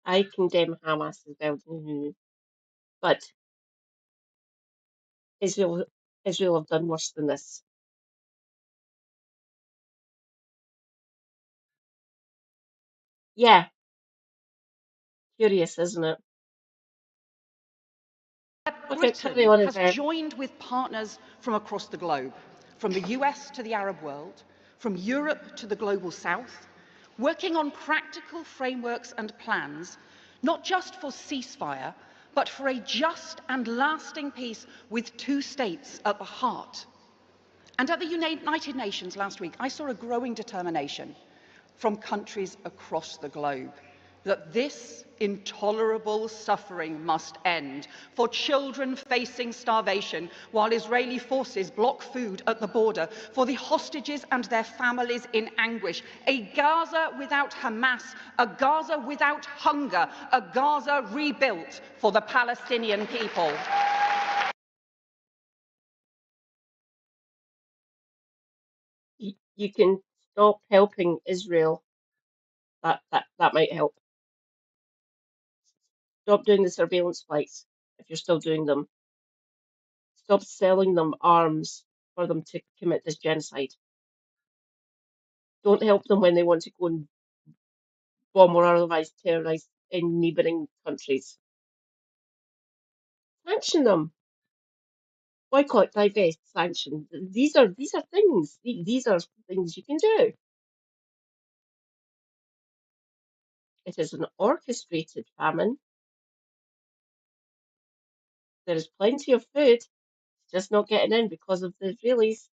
I condemn Hamas as well, but Israel have done worse than this. Yeah, curious, isn't it? Okay, carry Britain on, has Yvette. joined with partners from across the globe, from the US to the Arab world, from Europe to the global south, working on practical frameworks and plans, not just for ceasefire, but for a just and lasting peace with two states at the heart. And at the United Nations last week, I saw a growing determination from countries across the globe that this intolerable suffering must end for children facing starvation while Israeli forces block food at the border, for the hostages and their families in anguish, a Gaza without Hamas, a Gaza without hunger, a Gaza rebuilt for the Palestinian people. You can stop helping Israel. That might help. Stop doing the surveillance flights if you're still doing them. Stop selling them arms for them to commit this genocide. Don't help them when they want to go and bomb or otherwise terrorize in neighbouring countries. Sanction them. Boycott, divest, sanction. These are things. These are things you can do. It is an orchestrated famine. There is plenty of food, it's just not getting in because of the Israelis.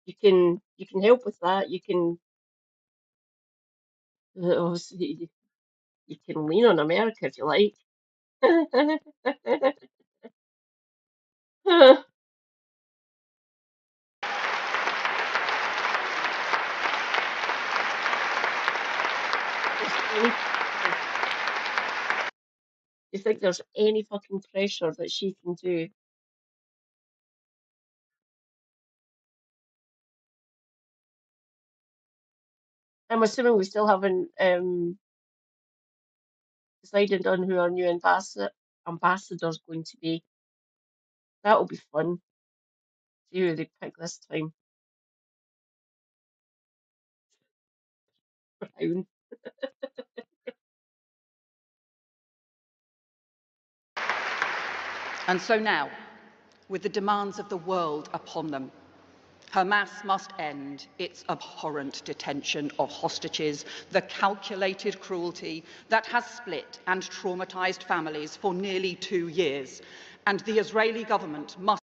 You can help with that. You can you can lean on America if you like. Do you think there's any fucking pressure that she can do? I'm assuming we still haven't decided on who our new ambassador's going to be. That'll be fun. See who they pick this time. Brown. And so now, with the demands of the world upon them, Hamas must end its abhorrent detention of hostages, the calculated cruelty that has split and traumatized families for nearly 2 years. And the Israeli government must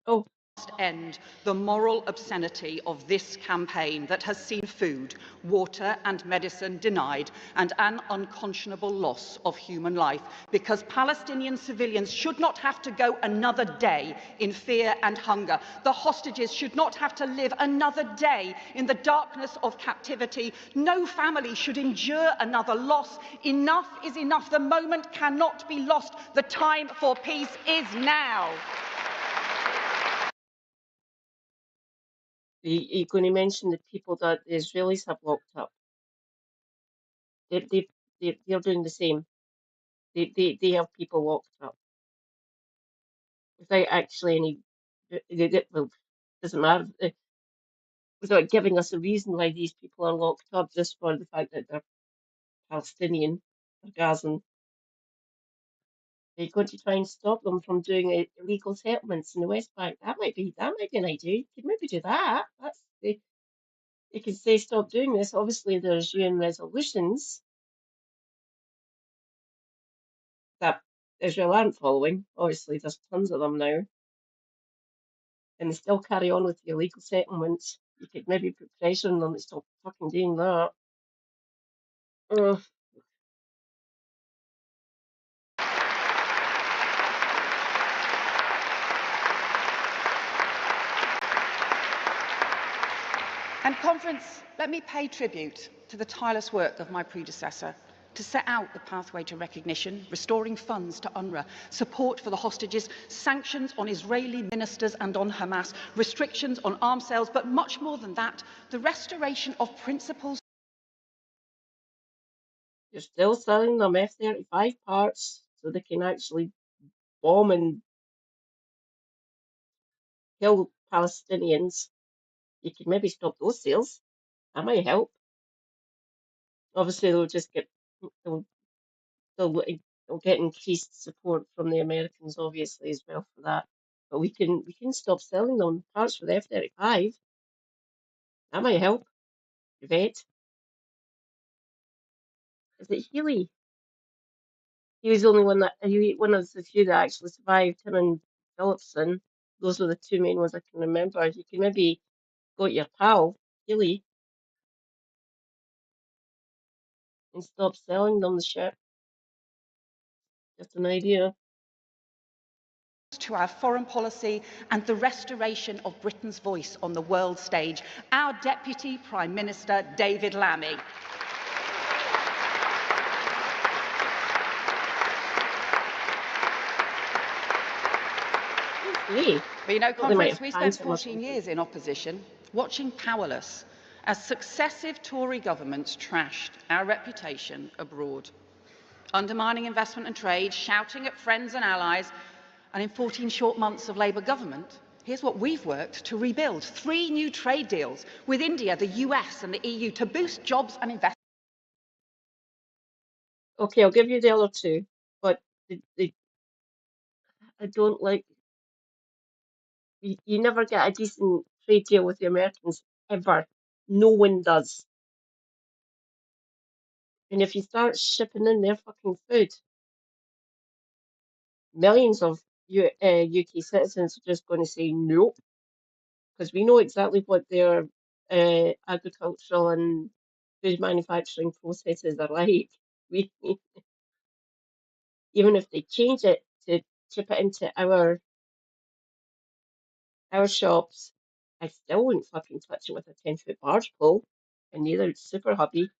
Oh, end the moral obscenity of this campaign that has seen food, water and medicine denied and an unconscionable loss of human life, because Palestinian civilians should not have to go another day in fear and hunger. The hostages should not have to live another day in the darkness of captivity. No family should endure another loss. Enough is enough. The moment cannot be lost. The time for peace is now. you're going to mention the people that the Israelis have locked up. They're doing the same. They have people locked up without actually any. Well, doesn't matter. Without giving us a reason why these people are locked up, just for the fact that they're Palestinian or Gazan. Are you going to try and stop them from doing illegal settlements in the West Bank? That might be an idea. You could maybe do that. You could say stop doing this. Obviously, there's UN resolutions that Israel aren't following. Obviously, there's tons of them now, and they still carry on with the illegal settlements. You could maybe put pressure on them to stop fucking doing that. Ugh. And Conference, let me pay tribute to the tireless work of my predecessor to set out the pathway to recognition, restoring funds to UNRWA, support for the hostages, sanctions on Israeli ministers and on Hamas, restrictions on arms sales, but much more than that, the restoration of principles. You're still selling them F-35 parts so they can actually bomb and kill Palestinians. You can maybe stop those sales. That might help. Obviously, they'll, they'll get increased support from the Americans, obviously, as well for that. But we can stop selling them parts for the F-35. That might help. Yvette. Is it Healy? He was the only one of the few that actually survived. Him and Phillipson. Those were the two main ones I can remember. You can maybe go to your pal Healy and stop selling them the ship. Just an idea. To our foreign policy and the restoration of Britain's voice on the world stage, our Deputy Prime Minister, David Lammy. Hey, But you know, thought they might Conference, have we banned spent him or 14 something. years in opposition, watching powerless as successive Tory governments trashed our reputation abroad, undermining investment and trade, shouting at friends and allies, and in 14 short months of Labour government, here's what we've worked to rebuild: 3 new trade deals with India, the US and the EU to boost jobs and investment. Okay, I'll give you the other two, but I don't like. You never get a decent trade deal with the Americans ever. No one does. And if you start shipping in their fucking food, millions of UK citizens are just going to say nope, because we know exactly what their agricultural and food manufacturing processes are like. We even if they change it to ship it into our shops, I still wouldn't fucking touch it with a 10-foot barge pole, and neither would Super Hubby.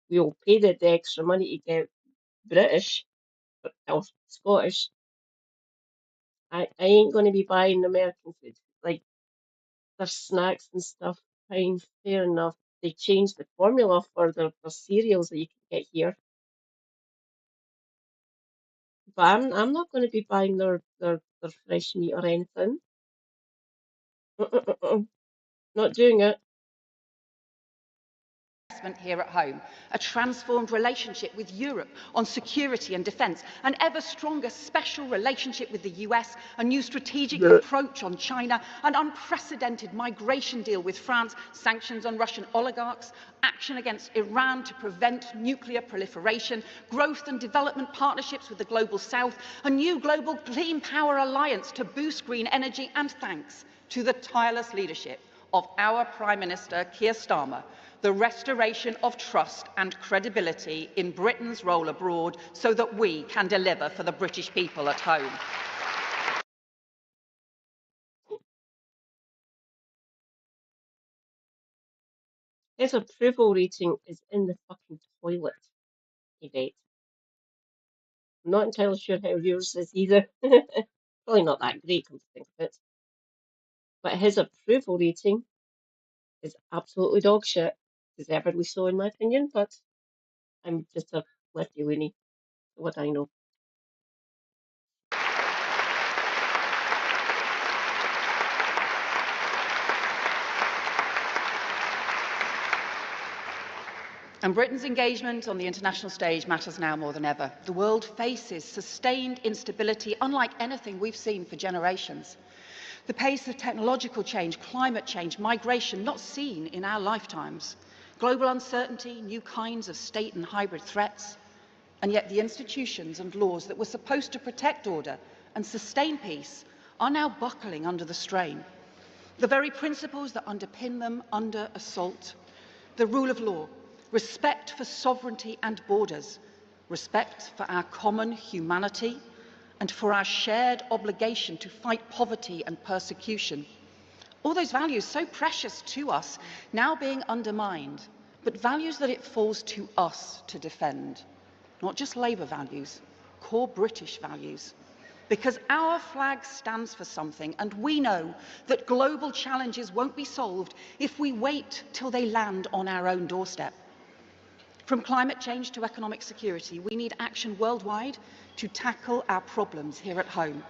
We'll pay the extra money to get British or Scottish. I ain't going to be buying American food. Like, their snacks and stuff, fine, fair enough. They changed the formula for their cereals that you can get here. But I'm not going to be buying their fresh meat or anything. Not doing it. Here at home, a transformed relationship with Europe on security and defence, an ever stronger special relationship with the US, a new strategic approach on China, an unprecedented migration deal with France, sanctions on Russian oligarchs, action against Iran to prevent nuclear proliferation, growth and development partnerships with the Global South, a new global clean power alliance to boost green energy, and thanks to the tireless leadership of our Prime Minister, Keir Starmer, the restoration of trust and credibility in Britain's role abroad so that we can deliver for the British people at home. His approval rating is in the fucking toilet, Yvette. I'm not entirely sure how yours is either. Probably not that great, come to think of it. But his approval rating is absolutely dog shit. Deservedly so, in my opinion, but I'm just a lefty loony, what I know. And Britain's engagement on the international stage matters now more than ever. The world faces sustained instability unlike anything we've seen for generations. The pace of technological change, climate change, migration, not seen in our lifetimes. Global uncertainty, new kinds of state and hybrid threats. And yet the institutions and laws that were supposed to protect order and sustain peace are now buckling under the strain. The very principles that underpin them under assault. The rule of law, respect for sovereignty and borders, respect for our common humanity, and for our shared obligation to fight poverty and persecution, All those values so precious to us now being undermined, but values that it falls to us to defend. Not just Labour values, core British values. Because our flag stands for something, and we know that global challenges won't be solved if we wait till they land on our own doorstep. From climate change to economic security, we need action worldwide to tackle our problems here at home.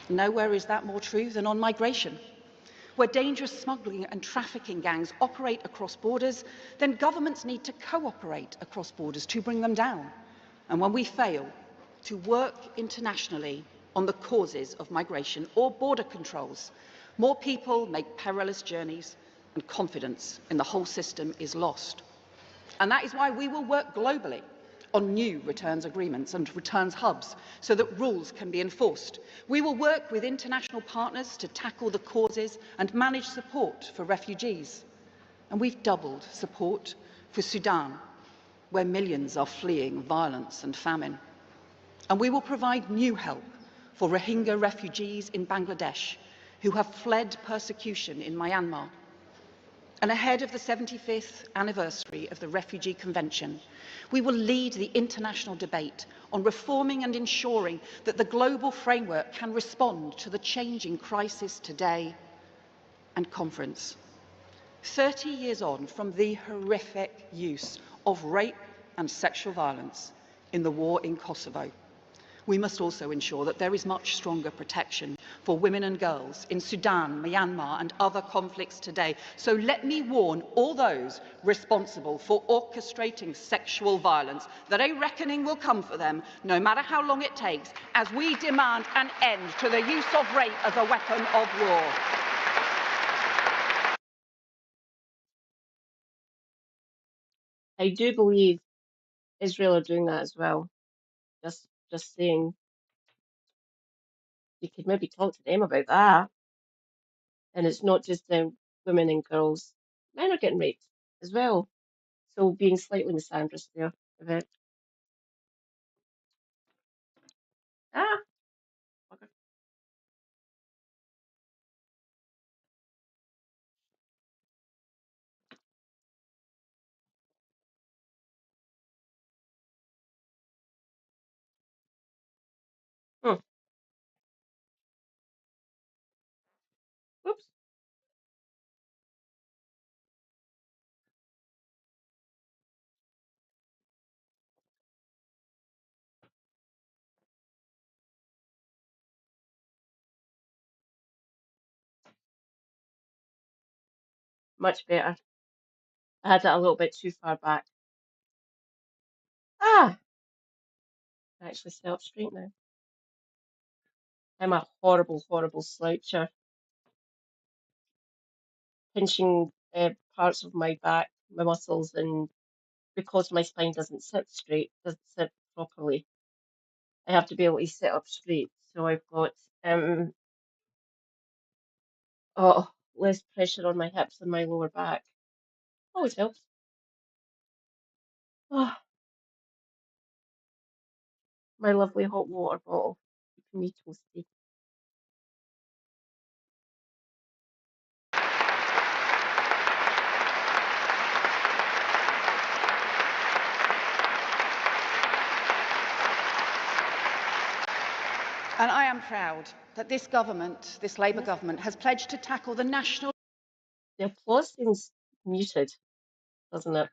Nowhere is that more true than on migration. Where dangerous smuggling and trafficking gangs operate across borders, then governments need to cooperate across borders to bring them down. And when we fail to work internationally on the causes of migration or border controls, more people make perilous journeys and confidence in the whole system is lost. And that is why we will work globally on new returns agreements and returns hubs so that rules can be enforced. We will work with international partners to tackle the causes and manage support for refugees. And we've doubled support for Sudan, where millions are fleeing violence and famine. And we will provide new help for Rohingya refugees in Bangladesh who have fled persecution in Myanmar. And ahead of the 75th anniversary of the Refugee Convention, we will lead the international debate on reforming and ensuring that the global framework can respond to the changing crisis today. And conference. 30 years on from the horrific use of rape and sexual violence in the war in Kosovo, we must also ensure that there is much stronger protection for women and girls in Sudan, Myanmar and other conflicts today. So let me warn all those responsible for orchestrating sexual violence that a reckoning will come for them, no matter how long it takes, as we demand an end to the use of rape as a weapon of war. I do believe Israel are doing that as well. Just saying, you could maybe talk to them about that. And it's not just women and girls. Men are getting raped as well. So being slightly misandrous there. A bit. Ah, okay. Hmm. Whoops. Much better. I had it a little bit too far back. Ah, I actually sit up straight now. I'm a horrible, horrible sloucher. Pinching parts of my back, my muscles, and because my spine doesn't sit straight, doesn't sit properly, I have to be able to sit up straight. So I've got oh, less pressure on my hips and my lower back. Always helps. Oh, my lovely hot water bottle, keeping me toasty. And I am proud that this government, this Labour government, has pledged to tackle the national... The applause seems muted, doesn't it?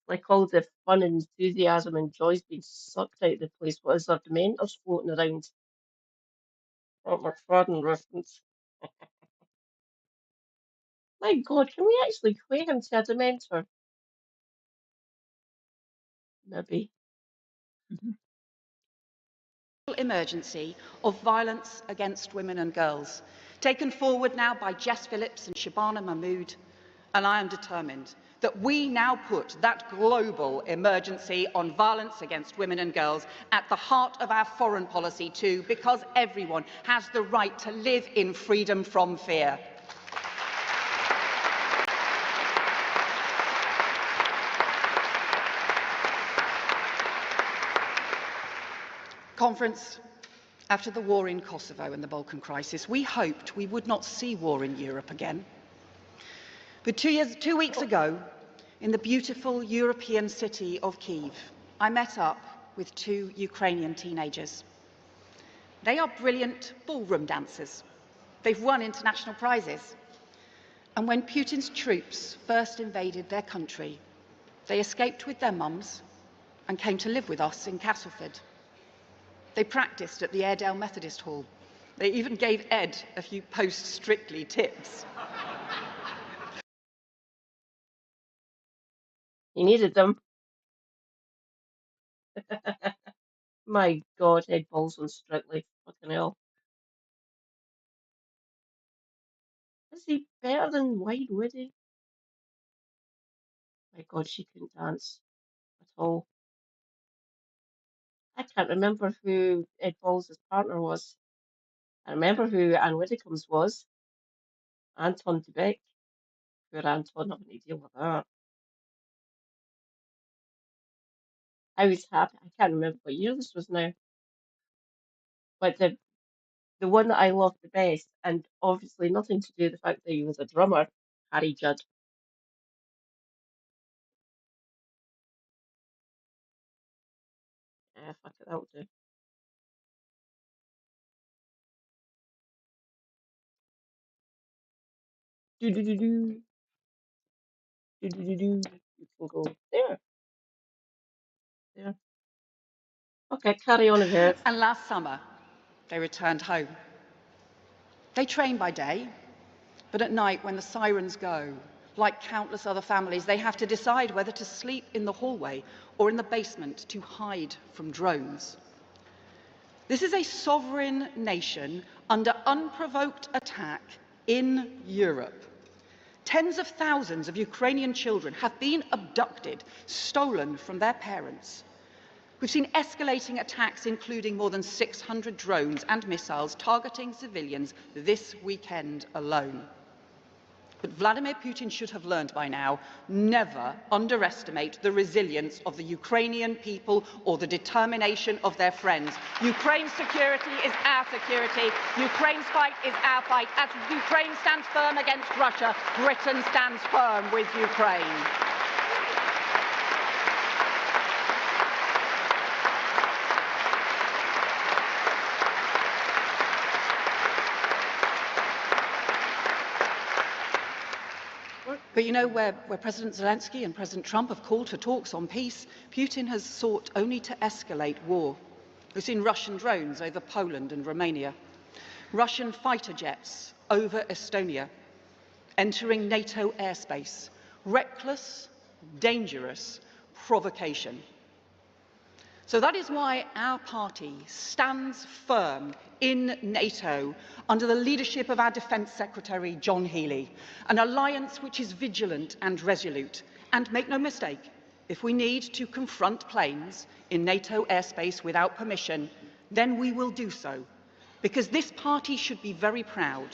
Like all the fun and enthusiasm and joy's being sucked out of the place. What is there, Dementors floating around? What McFadden reference. My God, can we actually equate him to a Dementor? Maybe. emergency of violence against women and girls, taken forward now by Jess Phillips and Shabana Mahmood, and I am determined that we now put that global emergency on violence against women and girls at the heart of our foreign policy too, because everyone has the right to live in freedom from fear. Conference, After the war in Kosovo and the Balkan crisis, we hoped we would not see war in Europe again. But 2 weeks ago, in the beautiful European city of Kyiv, I met up with 2 Ukrainian teenagers. They are brilliant ballroom dancers. They've won international prizes. And when Putin's troops first invaded their country, they escaped with their mums and came to live with us in Castleford. They practiced at the Airedale Methodist Hall. They even gave Ed a few post-Strictly tips. He needed them. My God, Ed Balls on Strictly. Fucking hell. Is he better than Wide Woody? My God, she couldn't dance at all. I can't remember who Ed Balls' partner was. I remember who Anne Widdecombe's was. Anton de Beck. Poor Anton having to deal with that. I was happy. I can't remember what year this was now. But the one that I loved the best, and obviously nothing to do with the fact that he was a drummer, Harry Judd. Fuck it, that'll do. Do do do do do do do do. You can go there, there. Okay, carry on ahead. And last summer, they returned home. They train by day, but at night when the sirens go, like countless other families, they have to decide whether to sleep in the hallway or in the basement to hide from drones. This is a sovereign nation under unprovoked attack in Europe. Tens of thousands of Ukrainian children have been abducted, stolen from their parents. We've seen escalating attacks, including more than 600 drones and missiles targeting civilians this weekend alone. But Vladimir Putin should have learned by now, never underestimate the resilience of the Ukrainian people or the determination of their friends. Ukraine's security is our security. Ukraine's fight is our fight. As Ukraine stands firm against Russia, Britain stands firm with Ukraine. But you know, where President Zelensky and President Trump have called for talks on peace, Putin has sought only to escalate war. We've seen Russian drones over Poland and Romania, Russian fighter jets over Estonia, entering NATO airspace. Reckless, dangerous provocation. So that is why our party stands firm in NATO under the leadership of our Defence Secretary, John Healey, an alliance which is vigilant and resolute. And make no mistake, if we need to confront planes in NATO airspace without permission, then we will do so. Because this party should be very proud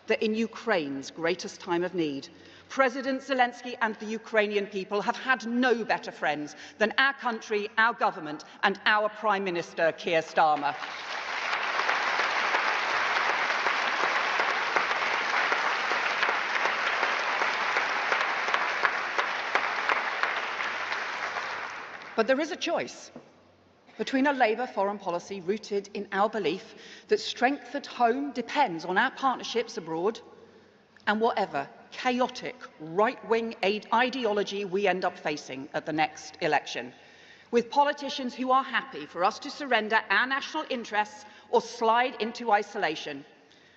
that in Ukraine's greatest time of need, President Zelensky and the Ukrainian people have had no better friends than our country, our government, and our Prime Minister, Keir Starmer. But there is a choice between a Labour foreign policy rooted in our belief that strength at home depends on our partnerships abroad, and whatever chaotic right-wing ideology we end up facing at the next election, with politicians who are happy for us to surrender our national interests or slide into isolation.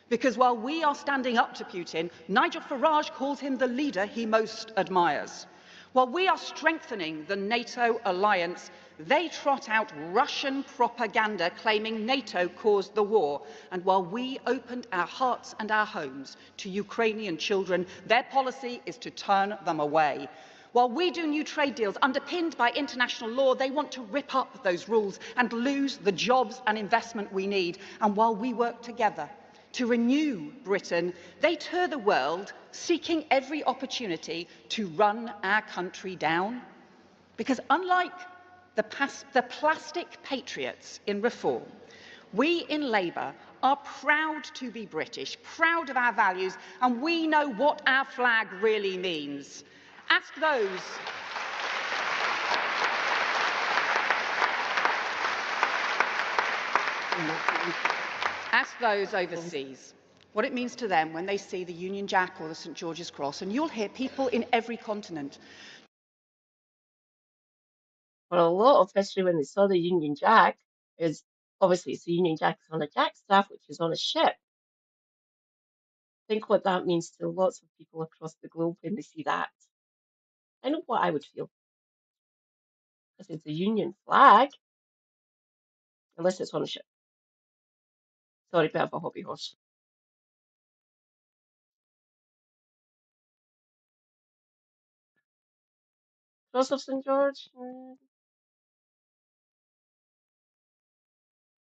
Because while we are standing up to Putin, Nigel Farage calls him the leader he most admires. While we are strengthening the NATO alliance, they trot out Russian propaganda claiming NATO caused the war. And while we opened our hearts and our homes to Ukrainian children, their policy is to turn them away. While we do new trade deals underpinned by international law, they want to rip up those rules and lose the jobs and investment we need. And while we work together to renew Britain, they tour the world seeking every opportunity to run our country down. Because unlike the plastic patriots in reform, We in Labour are proud to be British, proud of our values, and we know what our flag really means. Ask those overseas what it means to them when they see the Union Jack or the St George's Cross, and you'll hear people in every continent. Well, a lot of history when they saw the Union Jack is obviously it's the Union Jack is on a jack staff, which is on a ship. Think what that means to lots of people across the globe when they see that. I know what I would feel. Because it's a Union flag, unless it's on a ship. Sorry, bit of a hobby horse. Cross of St George,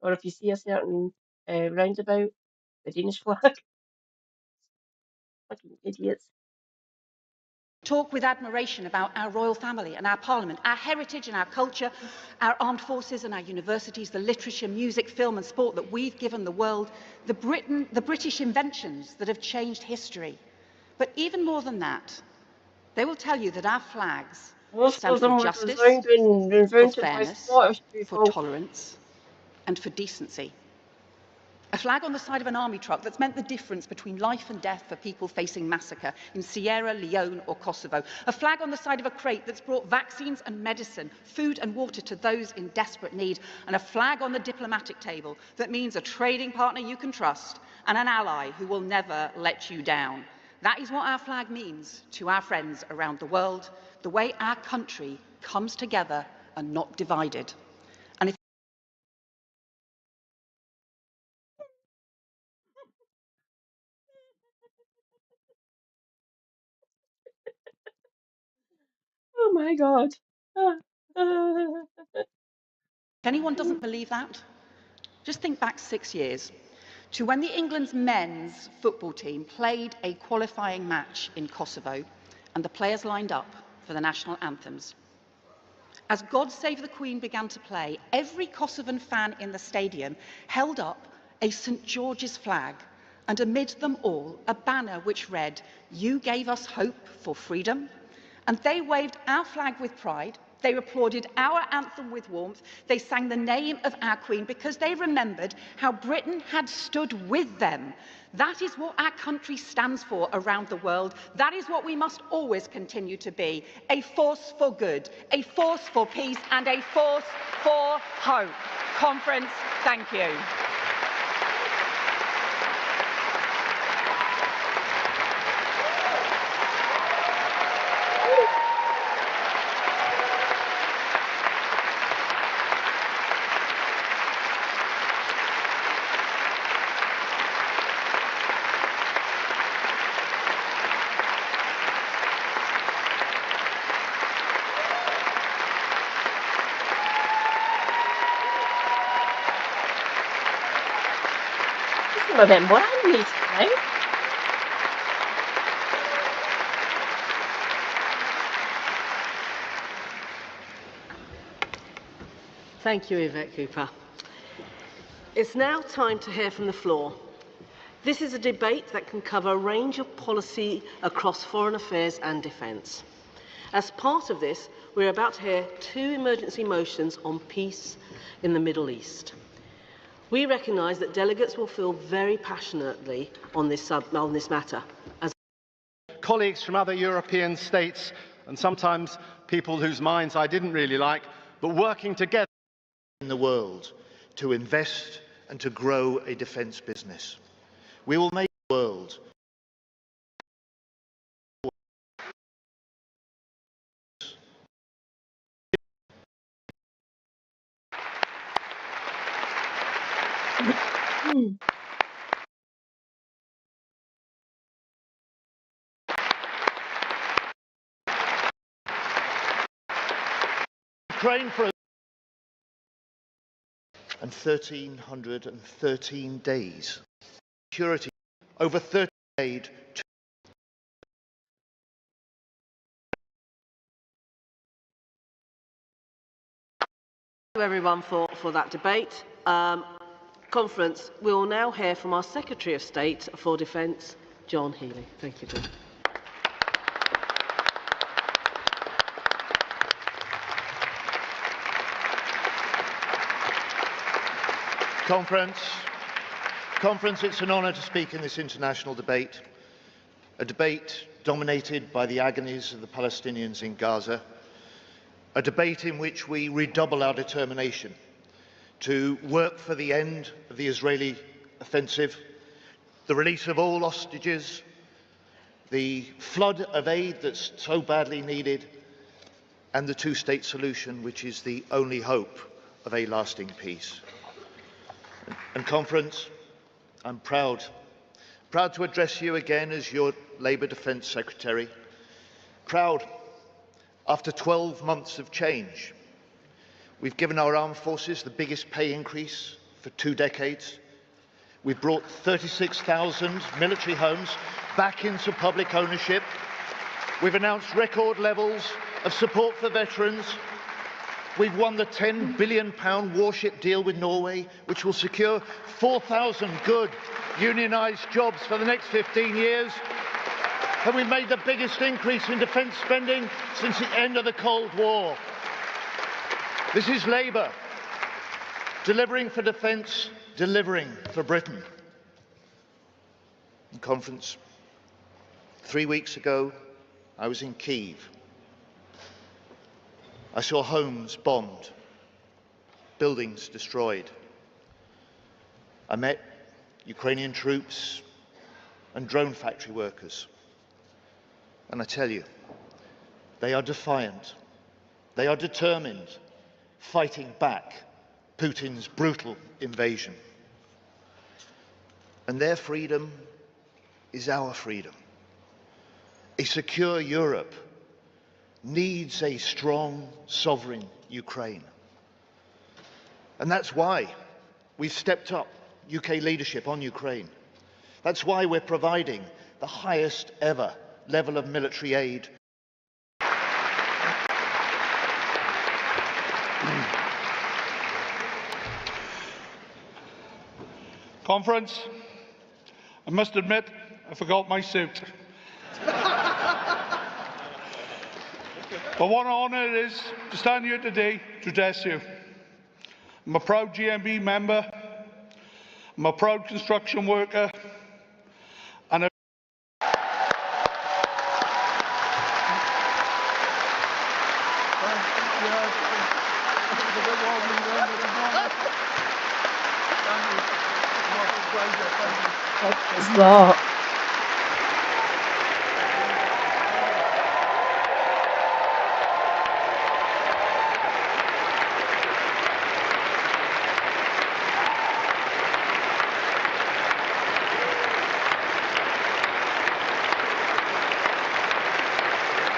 or if you see a certain roundabout, the Danish flag. Fucking idiots. Talk with admiration about our royal family and our parliament, our heritage and our culture, our armed forces and our universities, the literature, music, film and sport that we've given the world, the British inventions that have changed history. But even more than that, they will tell you that our flags stand for justice, for fairness, for tolerance and for decency. A flag on the side of an army truck that's meant the difference between life and death for people facing massacre in Sierra Leone or Kosovo. A flag on the side of a crate that's brought vaccines and medicine, food and water to those in desperate need. And a flag on the diplomatic table that means a trading partner you can trust and an ally who will never let you down. That is what our flag means to our friends around the world, the way our country comes together and not divided. Oh my God. If anyone doesn't believe that, just think back 6 years to when the England's men's football team played a qualifying match in Kosovo and the players lined up for the national anthems. As God Save the Queen began to play, every Kosovan fan in the stadium held up a St George's flag, and amid them all a banner which read, "You gave us hope for freedom." And they waved our flag with pride. They applauded our anthem with warmth. They sang the name of our Queen because they remembered how Britain had stood with them. That is what our country stands for around the world. That is what we must always continue to be. A force for good, a force for peace, and a force for hope. Conference, thank you. Some of them were angry tonight. Thank you, Yvette Cooper. It's now time to hear from the floor. This is a debate that can cover a range of policy across foreign affairs and defence. As part of this, we're about to hear 2 emergency motions on peace in the Middle East. We recognise that delegates will feel very passionately on this matter. Colleagues from other European states, and sometimes people whose minds I didn't really like, but working together in the world to invest and to grow a defence business. We will make the world Ukraine for and 1,313 days. Security over 30 aid. Thank you everyone for that debate. Conference, we will now hear from our Secretary of State for Defence, John Healey. Thank you, John. Conference, it's an honour to speak in this international debate, a debate dominated by the agonies of the Palestinians in Gaza, a debate in which we redouble our determination to work for the end of the Israeli offensive, the release of all hostages, the flood of aid that's so badly needed, and the two-state solution, which is the only hope of a lasting peace. And Conference, I'm proud to address you again as your Labour Defence Secretary. Proud, after 12 months of change, we've given our armed forces the biggest pay increase for 2 decades. We've brought 36,000 military homes back into public ownership. We've announced record levels of support for veterans. We've won the £10 billion warship deal with Norway, which will secure 4,000 good unionised jobs for the next 15 years. And we've made the biggest increase in defence spending since the end of the Cold War. This is Labour, delivering for defence, delivering for Britain. In Conference, 3 weeks ago, I was in Kyiv. I saw homes bombed, buildings destroyed. I met Ukrainian troops and drone factory workers. And I tell you, they are defiant. They are determined, fighting back Putin's brutal invasion. And their freedom is our freedom. A secure Europe needs a strong, sovereign Ukraine. And that's why we've stepped up UK leadership on Ukraine. That's why we're providing the highest ever level of military aid. Conference, I must admit, I forgot my suit. But what an honour it is to stand here today to address you. I'm a proud GMB member, I'm a proud construction worker, and What is that?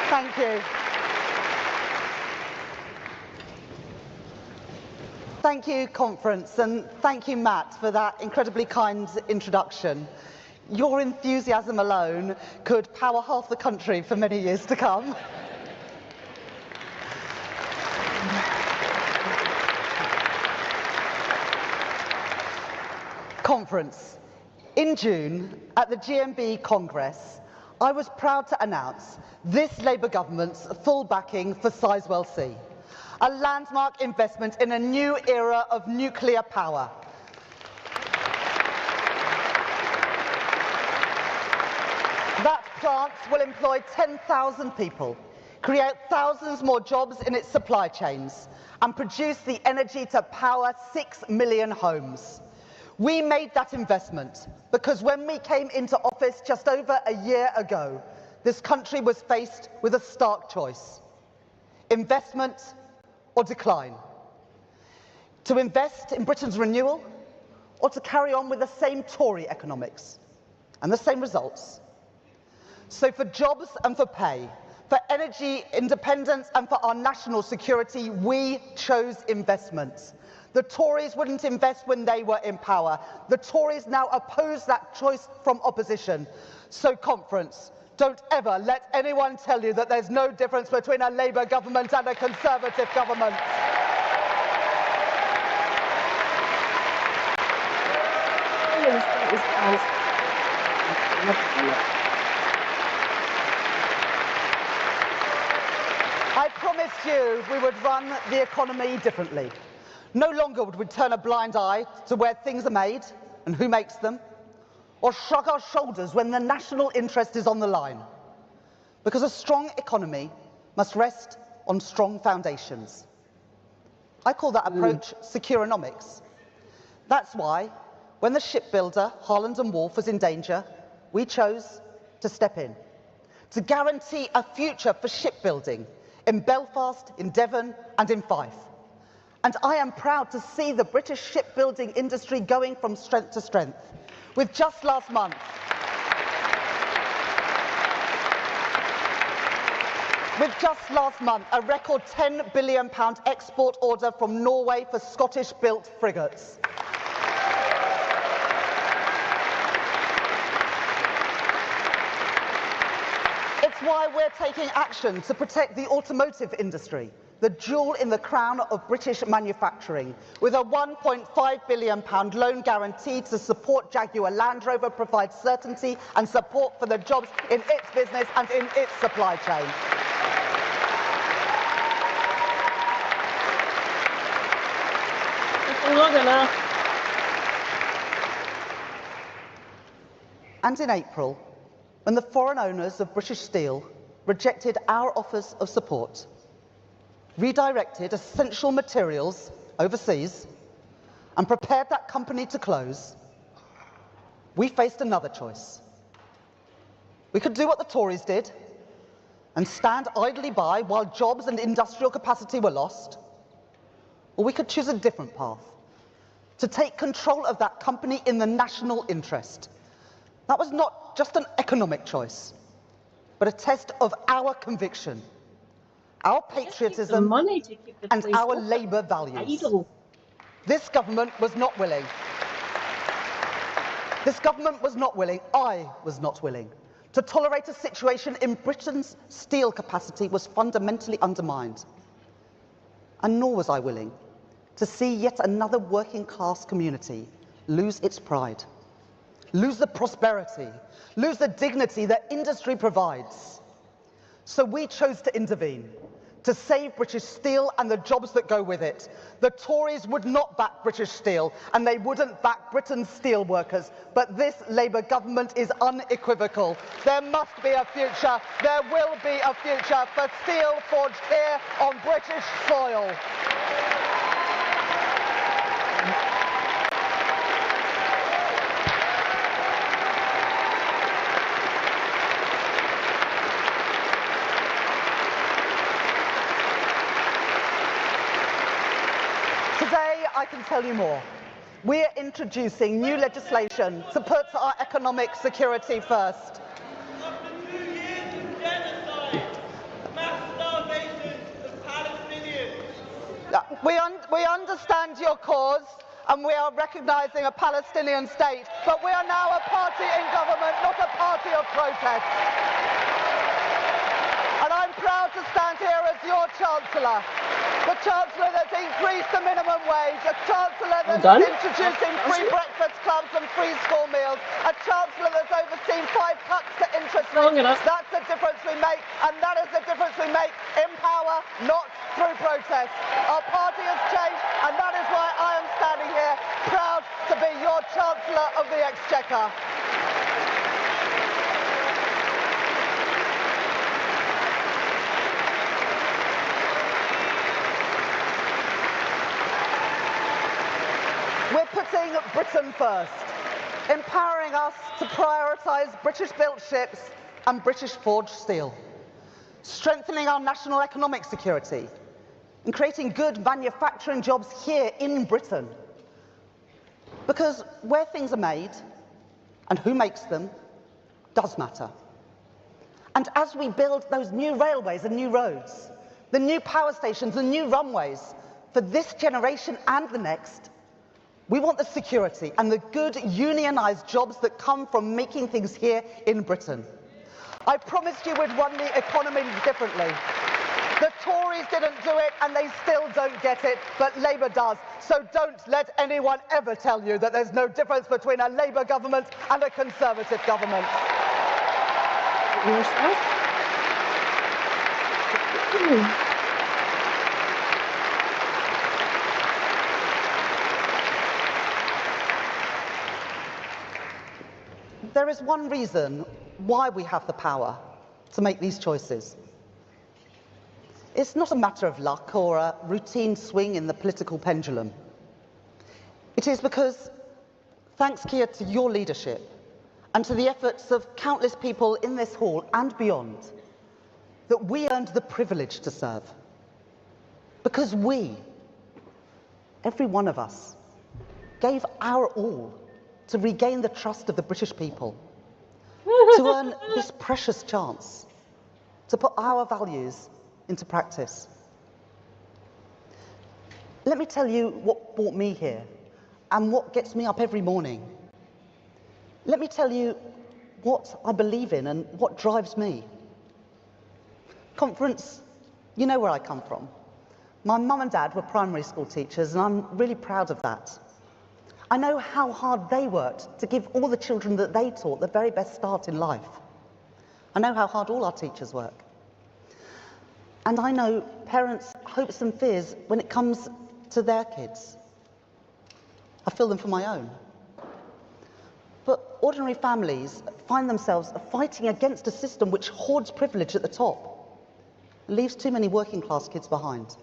Thank you. Thank you, Conference, and thank you, Matt, for that incredibly kind introduction. Your enthusiasm alone could power half the country for many years to come. Conference. In June, at the GMB Congress, I was proud to announce this Labour government's full backing for Sizewell C, a landmark investment in a new era of nuclear power. That plant will employ 10,000 people, create thousands more jobs in its supply chains, and produce the energy to power 6 million homes. We made that investment because when we came into office just over a year ago, this country was faced with a stark choice: investment or decline. To invest in Britain's renewal, or to carry on with the same Tory economics and the same results. So for jobs and for pay, for energy independence and for our national security, we chose investment. The Tories wouldn't invest when they were in power. The Tories now oppose that choice from opposition. So, Conference, don't ever let anyone tell you that there's no difference between a Labour government and a Conservative government. was cancelled. I promised you we would run the economy differently. No longer would we turn a blind eye to where things are made and who makes them, or shrug our shoulders when the national interest is on the line. Because a strong economy must rest on strong foundations. I call that approach securonomics. That's why, when the shipbuilder Harland and Wolff was in danger, we chose to step in, to guarantee a future for shipbuilding in Belfast, in Devon and in Fife. And I am proud to see the British shipbuilding industry going from strength to strength. With just last month, a record £10 billion export order from Norway for Scottish-built frigates. It's why we're taking action to protect the automotive industry, the jewel in the crown of British manufacturing, with a £1.5 billion loan guarantee to support Jaguar Land Rover, provide certainty and support for the jobs in its business and in its supply chain. Long enough. And in April, when the foreign owners of British Steel rejected our offers of support, redirected essential materials overseas, and prepared that company to close, we faced another choice. We could do what the Tories did and stand idly by while jobs and industrial capacity were lost, or we could choose a different path, to take control of that company in the national interest. That was not just an economic choice, but a test of our conviction, our patriotism and our Labour values. This government was not willing. This government was not willing, I was not willing, to tolerate a situation in Britain's steel capacity was fundamentally undermined. And nor was I willing to see yet another working-class community lose its pride, lose the prosperity, lose the dignity that industry provides. So we chose to intervene, to save British steel and the jobs that go with it. The Tories would not back British steel, and they wouldn't back Britain's steel workers. But this Labour government is unequivocal. There must be a future, there will be a future for steel forged here on British soil. Today, I can tell you more. We are introducing new legislation to put our economic security first. We understand your cause, and we are recognising a Palestinian state, but we are now a party in government, not a party of protest. And I'm proud to stand here as your Chancellor. The Chancellor that's increased the minimum wage, a Chancellor that's introducing free breakfast clubs and free school meals, a Chancellor that's overseen 5 cuts to interest rates. That's the difference we make, and that is the difference we make in power, not through protest. Our party has changed, and that is why I am standing here, proud to be your Chancellor of the Exchequer. We're putting Britain first, empowering us to prioritise British-built ships and British-forged steel, strengthening our national economic security, and creating good manufacturing jobs here in Britain. Because where things are made and who makes them does matter. And as we build those new railways and new roads, the new power stations and new runways for this generation and the next, we want the security and the good unionised jobs that come from making things here in Britain. I promised you we'd run the economy differently. The Tories didn't do it and they still don't get it, but Labour does. So don't let anyone ever tell you that there's no difference between a Labour government and a Conservative government. Yourself? There is one reason why we have the power to make these choices. It's not a matter of luck or a routine swing in the political pendulum. It is because, thanks, Keir, to your leadership and to the efforts of countless people in this hall and beyond, that we earned the privilege to serve. Because we, every one of us, gave our all to regain the trust of the British people, to earn this precious chance to put our values into practice. Let me tell you what brought me here and what gets me up every morning. Let me tell you what I believe in and what drives me. Conference, you know where I come from. My mum and dad were primary school teachers, and I'm really proud of that. I know how hard they worked to give all the children that they taught the very best start in life. I know how hard all our teachers work. And I know parents' hopes and fears when it comes to their kids. I feel them for my own. But ordinary families find themselves fighting against a system which hoards privilege at the top, leaves too many working class kids behind.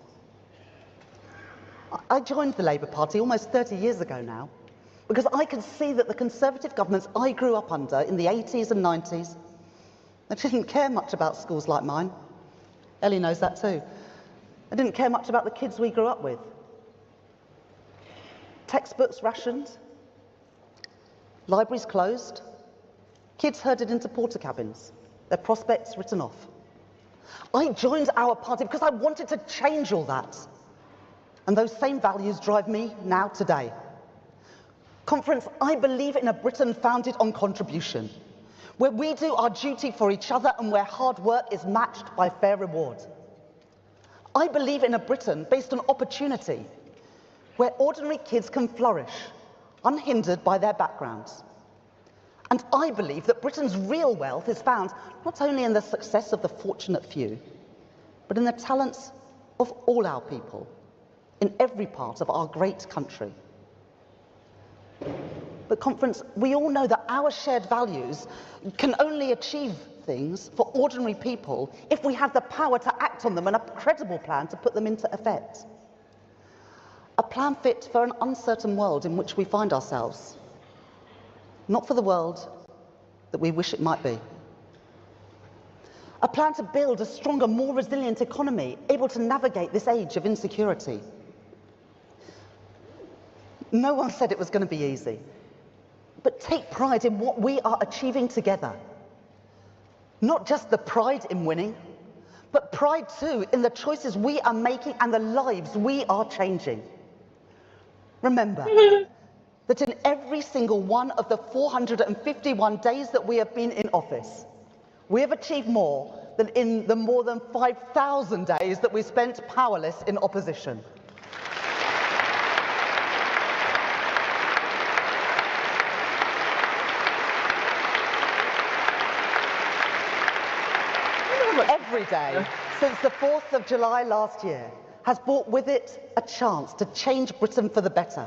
I joined the Labour Party almost 30 years ago now, because I could see that the Conservative governments I grew up under in the 80s and 90s, they didn't care much about schools like mine. Ellie knows that too. They didn't care much about the kids we grew up with. Textbooks rationed, libraries closed, kids herded into porter cabins, their prospects written off. I joined our party because I wanted to change all that. And those same values drive me now today. Conference, I believe in a Britain founded on contribution, where we do our duty for each other and where hard work is matched by fair reward. I believe in a Britain based on opportunity, where ordinary kids can flourish, unhindered by their backgrounds. And I believe that Britain's real wealth is found not only in the success of the fortunate few, but in the talents of all our people, in every part of our great country. But Conference, we all know that our shared values can only achieve things for ordinary people if we have the power to act on them and a credible plan to put them into effect. A plan fit for an uncertain world in which we find ourselves, not for the world that we wish it might be. A plan to build a stronger, more resilient economy, able to navigate this age of insecurity. No one said it was going to be easy, but take pride in what we are achieving together. Not just the pride in winning, but pride too in the choices we are making and the lives we are changing. Remember that in every single one of the 451 days that we have been in office, we have achieved more than in the more than 5,000 days that we spent powerless in opposition. Every day since the 4th of July last year has brought with it a chance to change Britain for the better.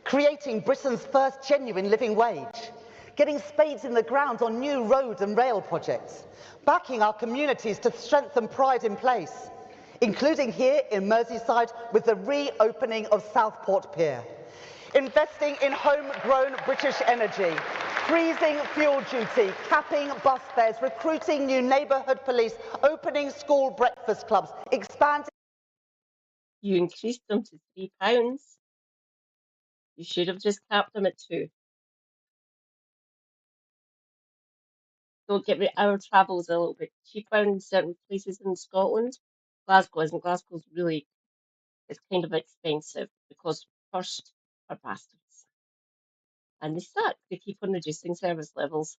Creating Britain's first genuine living wage, getting spades in the ground on new road and rail projects, backing our communities to strengthen pride in place, including here in Merseyside with the reopening of Southport Pier, investing in homegrown British energy, freezing fuel duty, capping bus fares, recruiting new neighbourhood police, opening school breakfast clubs, expanding... You increased them to £3. You should have just capped them at £2. Don't get me, our travel's a little bit cheaper in certain places in Scotland. Glasgow isn't. Glasgow's really, it's kind of expensive because first are bastards. And they suck. They keep on reducing service levels.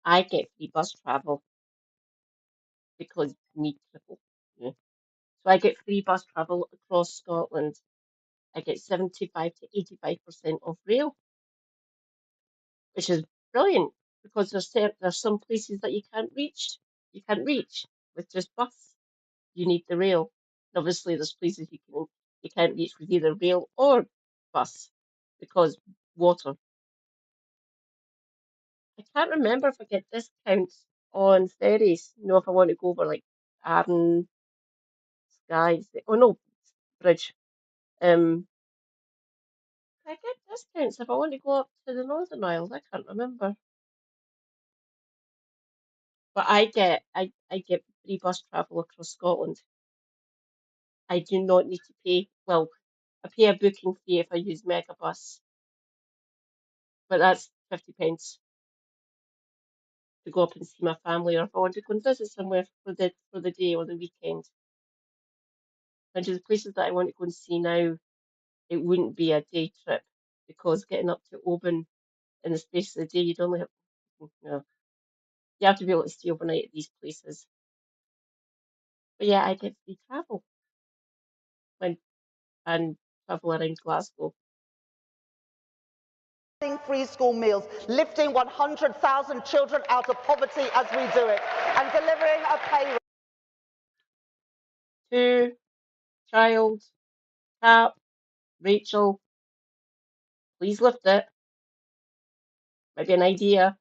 I get free bus travel because you need people. So I get free bus travel across Scotland. I get 75 to 85% off rail, which is brilliant because there's some places that you can't reach. You can't reach with just bus. You need the rail. And obviously, there's places you can't reach with either rail or bus because water. I can't remember if I get discounts on ferries. You know, if I want to go over like Arden, Skye, oh no, Bridge. I get discounts if I want to go up to the Northern Isles. I can't remember. But I get free bus travel across Scotland. I do not need to pay. Well, I pay a booking fee if I use Megabus, but that's 50 pence to go up and see my family, or if I want to go and visit somewhere for the day or the weekend. And to the places that I want to go and see now, it wouldn't be a day trip because getting up to Oban in the space of the day, you'd only have, you know, you have to be able to stay overnight at these places. But yeah, I get free travel when and travel around Glasgow. Free school meals, lifting 100,000 children out of poverty as we do it, and delivering a pay. To child, Cap, Rachel, please lift it. Maybe an idea.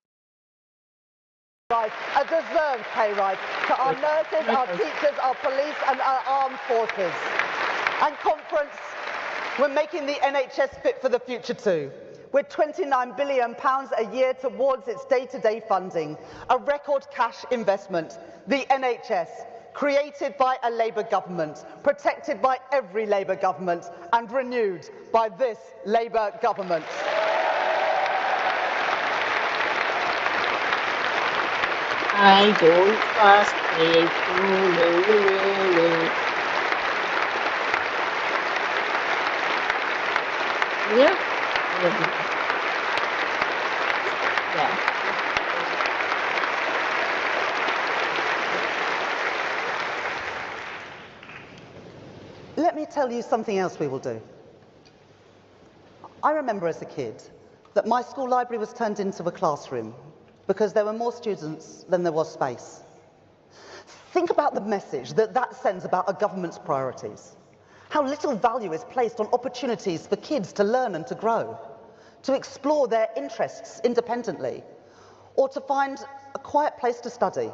Rise, a deserved pay rise to our nurses, our teachers, our police and our armed forces. And conference, we're making the NHS fit for the future too, with £29 billion a year towards its day-to-day funding, a record cash investment. The NHS, created by a Labour government, protected by every Labour government and renewed by this Labour government. I don't trust people. No. Yeah. Yeah. Let me tell you something else we will do. I remember as a kid that my school library was turned into a classroom because there were more students than there was space. Think about the message that that sends about a government's priorities. How little value is placed on opportunities for kids to learn and to grow, to explore their interests independently, or to find a quiet place to study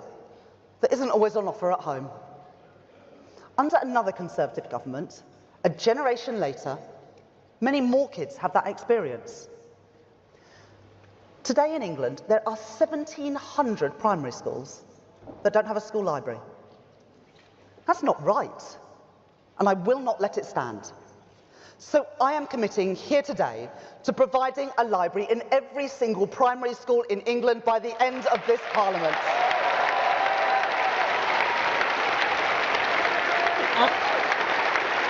that isn't always on offer at home. Under another Conservative government, a generation later, many more kids have that experience. Today in England, there are 1,700 primary schools that don't have a school library. That's not right, and I will not let it stand. So I am committing here today to providing a library in every single primary school in England by the end of this Parliament.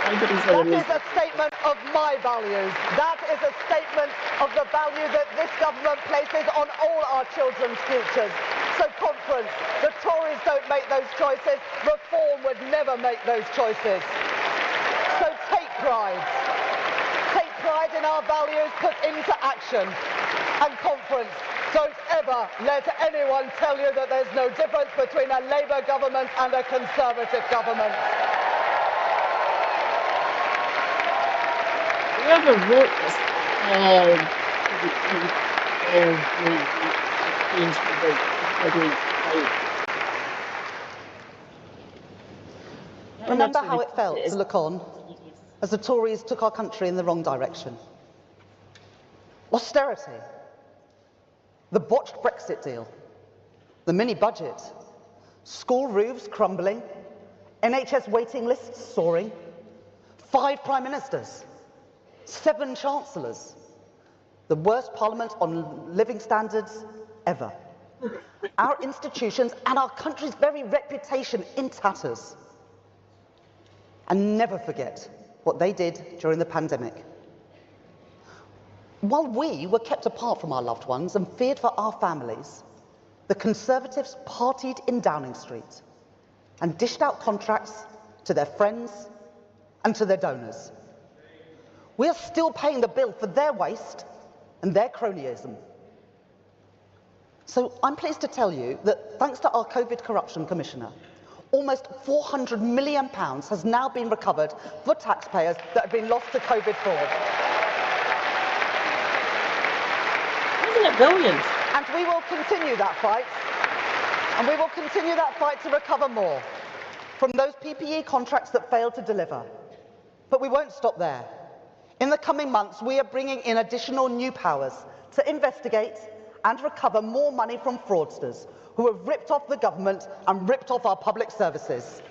That is a statement of my values. That is a statement of the value that this government places on all our children's futures. So conference, the Tories don't make those choices. Reform would never make those choices. So take pride. Take pride in our values put into action. And conference, don't ever let anyone tell you that there's no difference between a Labour government and a Conservative government. Whoever wrote this remember how it felt to look on as the Tories took our country in the wrong direction. Austerity, the botched Brexit deal, the mini-budget, school roofs crumbling, NHS waiting lists soaring, 5 prime ministers, 7 chancellors, the worst parliament on living standards ever. Our institutions and our country's very reputation in tatters. And never forget what they did during the pandemic. While we were kept apart from our loved ones and feared for our families, the Conservatives partied in Downing Street and dished out contracts to their friends, and to their donors. We are still paying the bill for their waste and their cronyism. So I'm pleased to tell you that thanks to our COVID Corruption Commissioner, almost £400 million has now been recovered for taxpayers that have been lost to COVID fraud. Isn't it brilliant? And we will continue that fight. And we will continue that fight to recover more from those PPE contracts that failed to deliver. But we won't stop there. In the coming months, we are bringing in additional new powers to investigate and recover more money from fraudsters who have ripped off the government and ripped off our public services.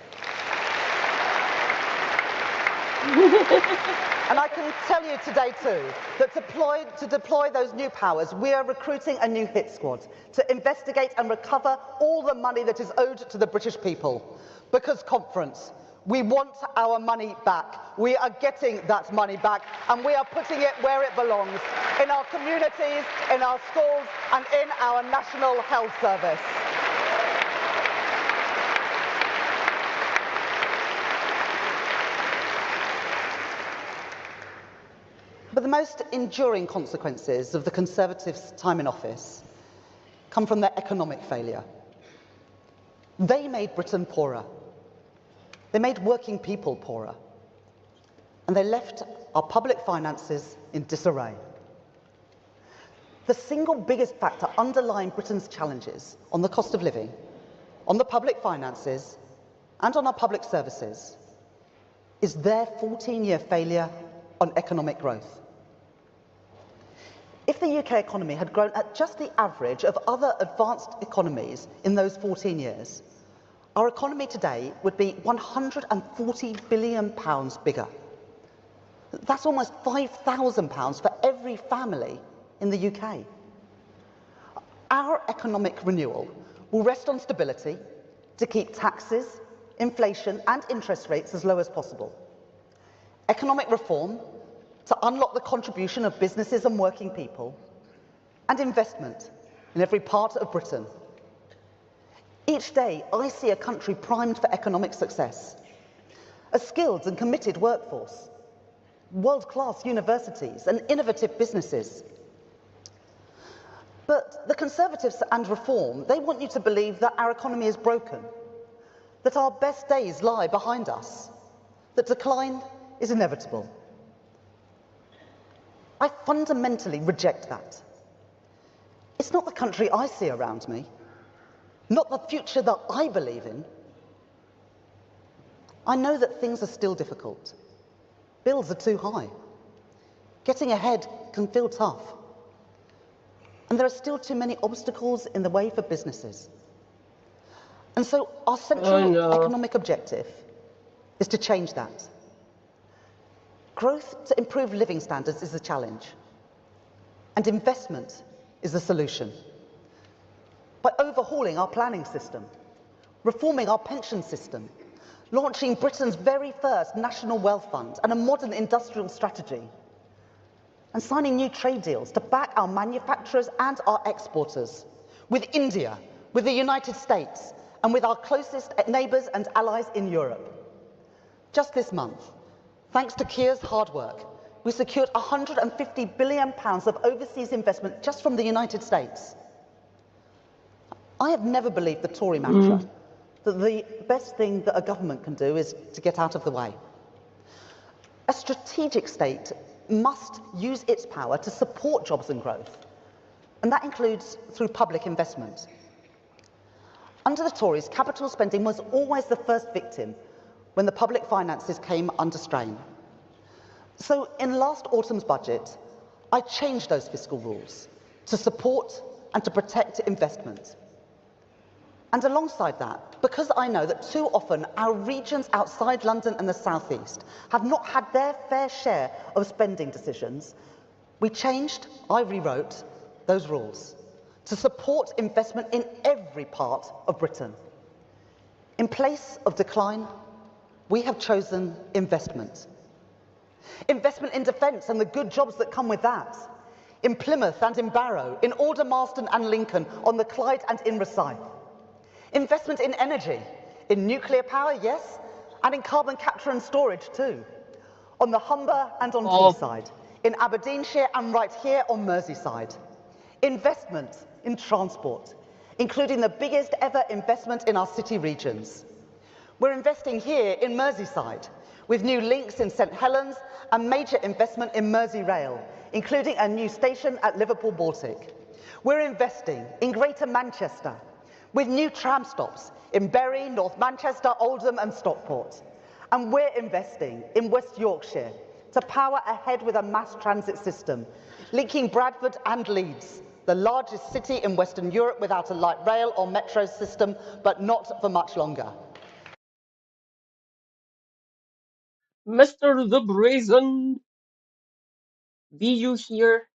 And I can tell you today too that to deploy those new powers, we are recruiting a new hit squad to investigate and recover all the money that is owed to the British people. Because, conference, we want our money back. We are getting that money back, and we are putting it where it belongs, in our communities, in our schools, and in our National Health Service. But the most enduring consequences of the Conservatives' time in office come from their economic failure. They made Britain poorer. They made working people poorer. And they left our public finances in disarray. The single biggest factor underlying Britain's challenges on the cost of living, on the public finances, and on our public services is their 14-year failure on economic growth. If the UK economy had grown at just the average of other advanced economies in those 14 years, our economy today would be £140 billion bigger. That's almost £5,000 for every family in the UK. Our economic renewal will rest on stability to keep taxes, inflation and interest rates as low as possible. Economic reform to unlock the contribution of businesses and working people, and investment in every part of Britain. Each day, I see a country primed for economic success, a skilled and committed workforce, world-class universities and innovative businesses. But the Conservatives and Reform, they want you to believe that our economy is broken, that our best days lie behind us, that decline is inevitable. I fundamentally reject that. It's not the country I see around me, not the future that I believe in. I know that things are still difficult. Bills are too high. Getting ahead can feel tough. And there are still too many obstacles in the way for businesses. And so our central economic objective is to change that. Growth to improve living standards is the challenge, and investment is the solution. By overhauling our planning system, reforming our pension system, launching Britain's very first national wealth fund and a modern industrial strategy, and signing new trade deals to back our manufacturers and our exporters, with India, with the United States, and with our closest neighbours and allies in Europe. Just this month, thanks to Keir's hard work, we secured £150 billion of overseas investment just from the United States. I have never believed the Tory mantra that the best thing that a government can do is to get out of the way. A strategic state must use its power to support jobs and growth, and that includes through public investment. Under the Tories, capital spending was always the first victim when the public finances came under strain. So in last autumn's budget, I changed those fiscal rules to support and to protect investment. And alongside that, because I know that too often our regions outside London and the South East have not had their fair share of spending decisions, I rewrote those rules to support investment in every part of Britain. In place of decline, we have chosen investment. Investment in defence and the good jobs that come with that. In Plymouth and in Barrow, in Aldermaston and Lincoln, on the Clyde and in Rosyth. Investment in energy, in nuclear power, yes, and in carbon capture and storage too, on the Humber and on Oh, Teesside, in Aberdeenshire and right here on Merseyside. Investment in transport, including the biggest ever investment in our city regions. We're investing here in Merseyside, with new links in St Helens and major investment in Merseyrail, including a new station at Liverpool Baltic. We're investing in Greater Manchester, with new tram stops in Bury, North Manchester, Oldham and Stockport. And we're investing in West Yorkshire to power ahead with a mass transit system, linking Bradford and Leeds, the largest city in Western Europe without a light rail or metro system, but not for much longer. Mr. The Brazen, be you here?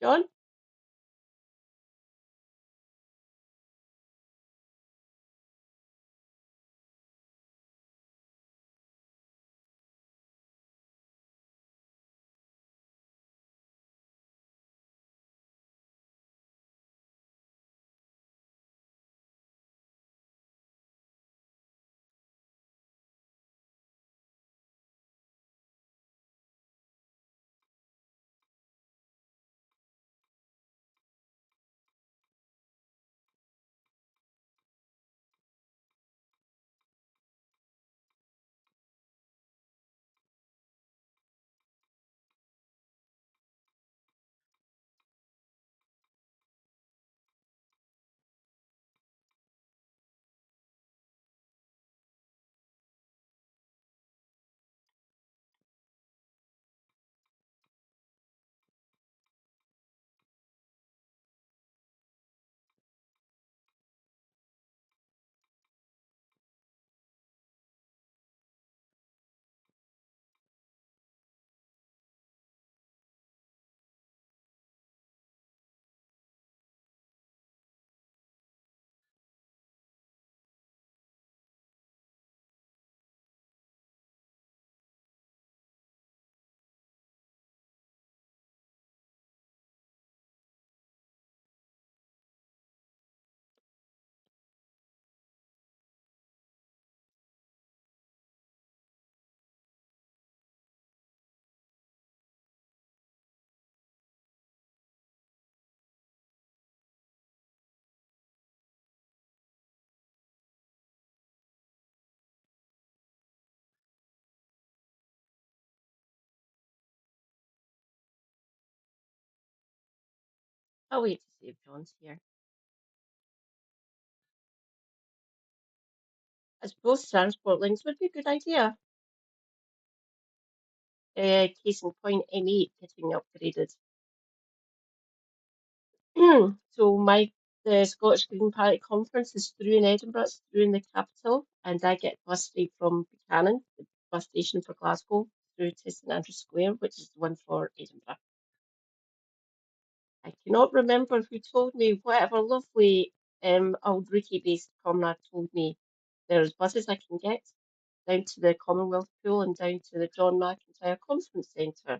John? I'll wait to see if John's here. I suppose transport links would be a good idea. Case in point, M8 getting upgraded. So the Scottish Green Party conference is through in Edinburgh, it's through in the capital, and I get bus straight from Buchanan, the bus station for Glasgow, through to St Andrews Square, which is the one for Edinburgh. I cannot remember who told me, whatever lovely old rookie-based comrade told me there's buses I can get down to the Commonwealth Pool and down to the John McIntyre Conference Centre,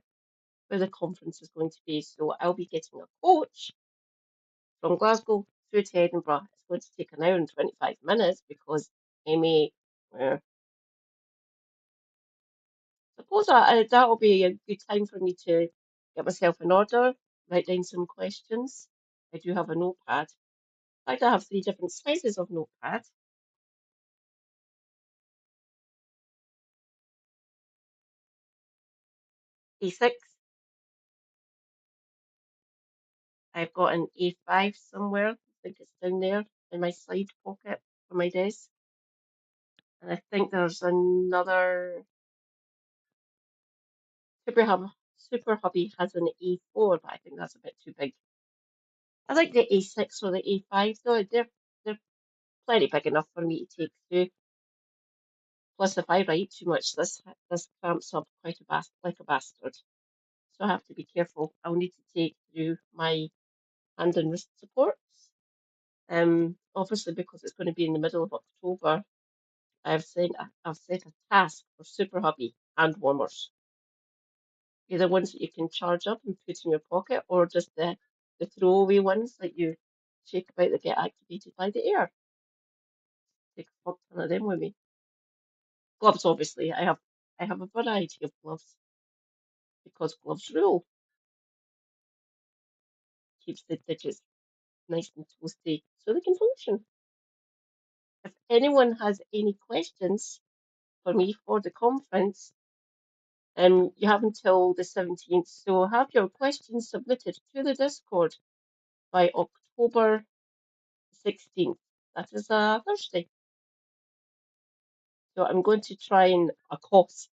where the conference is going to be. So I'll be getting a coach from Glasgow through to Edinburgh. It's going to take an hour and 25 minutes because M8, suppose that'll be a good time for me to get myself in order, write down some questions. I do have a notepad. In fact, I have 3 different sizes of notepad. A6. I've got an A5 somewhere. I think it's down there in my side pocket for my desk. And I think there's another Super Hubby has an A4, but I think that's a bit too big. I like the A6 or the A5 though. They're plenty big enough for me to take through. Plus, if I write too much, this cramps up quite like a bastard. So I have to be careful. I'll need to take through my hand and wrist supports. Obviously, because it's going to be in the middle of October, I've set a task for Super Hubby hand warmers. They're the ones that you can charge up and put in your pocket, or just the the throwaway ones that you shake about that get activated by the air. Take a fuck ton of them with me. Gloves, obviously. I have a variety of gloves because gloves rule. Keeps the digits nice and toasty so they can function. If anyone has any questions for me for the conference, you have until the 17th, so have your questions submitted to the Discord by October 16th. That is a Thursday. So I'm going to try and accost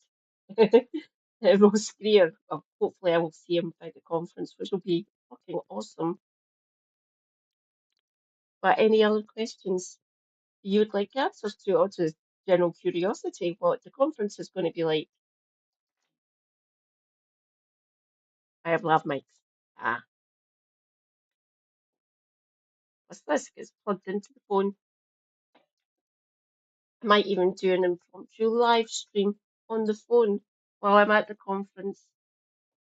Rose Greer. Well, hopefully I will see him by the conference, which will be fucking awesome. But any other questions you would like answers to, or just general curiosity, what the conference is going to be like? I have lav mics. Ah, what's this? Gets plugged into the phone. I might even do an impromptu live stream on the phone while I'm at the conference.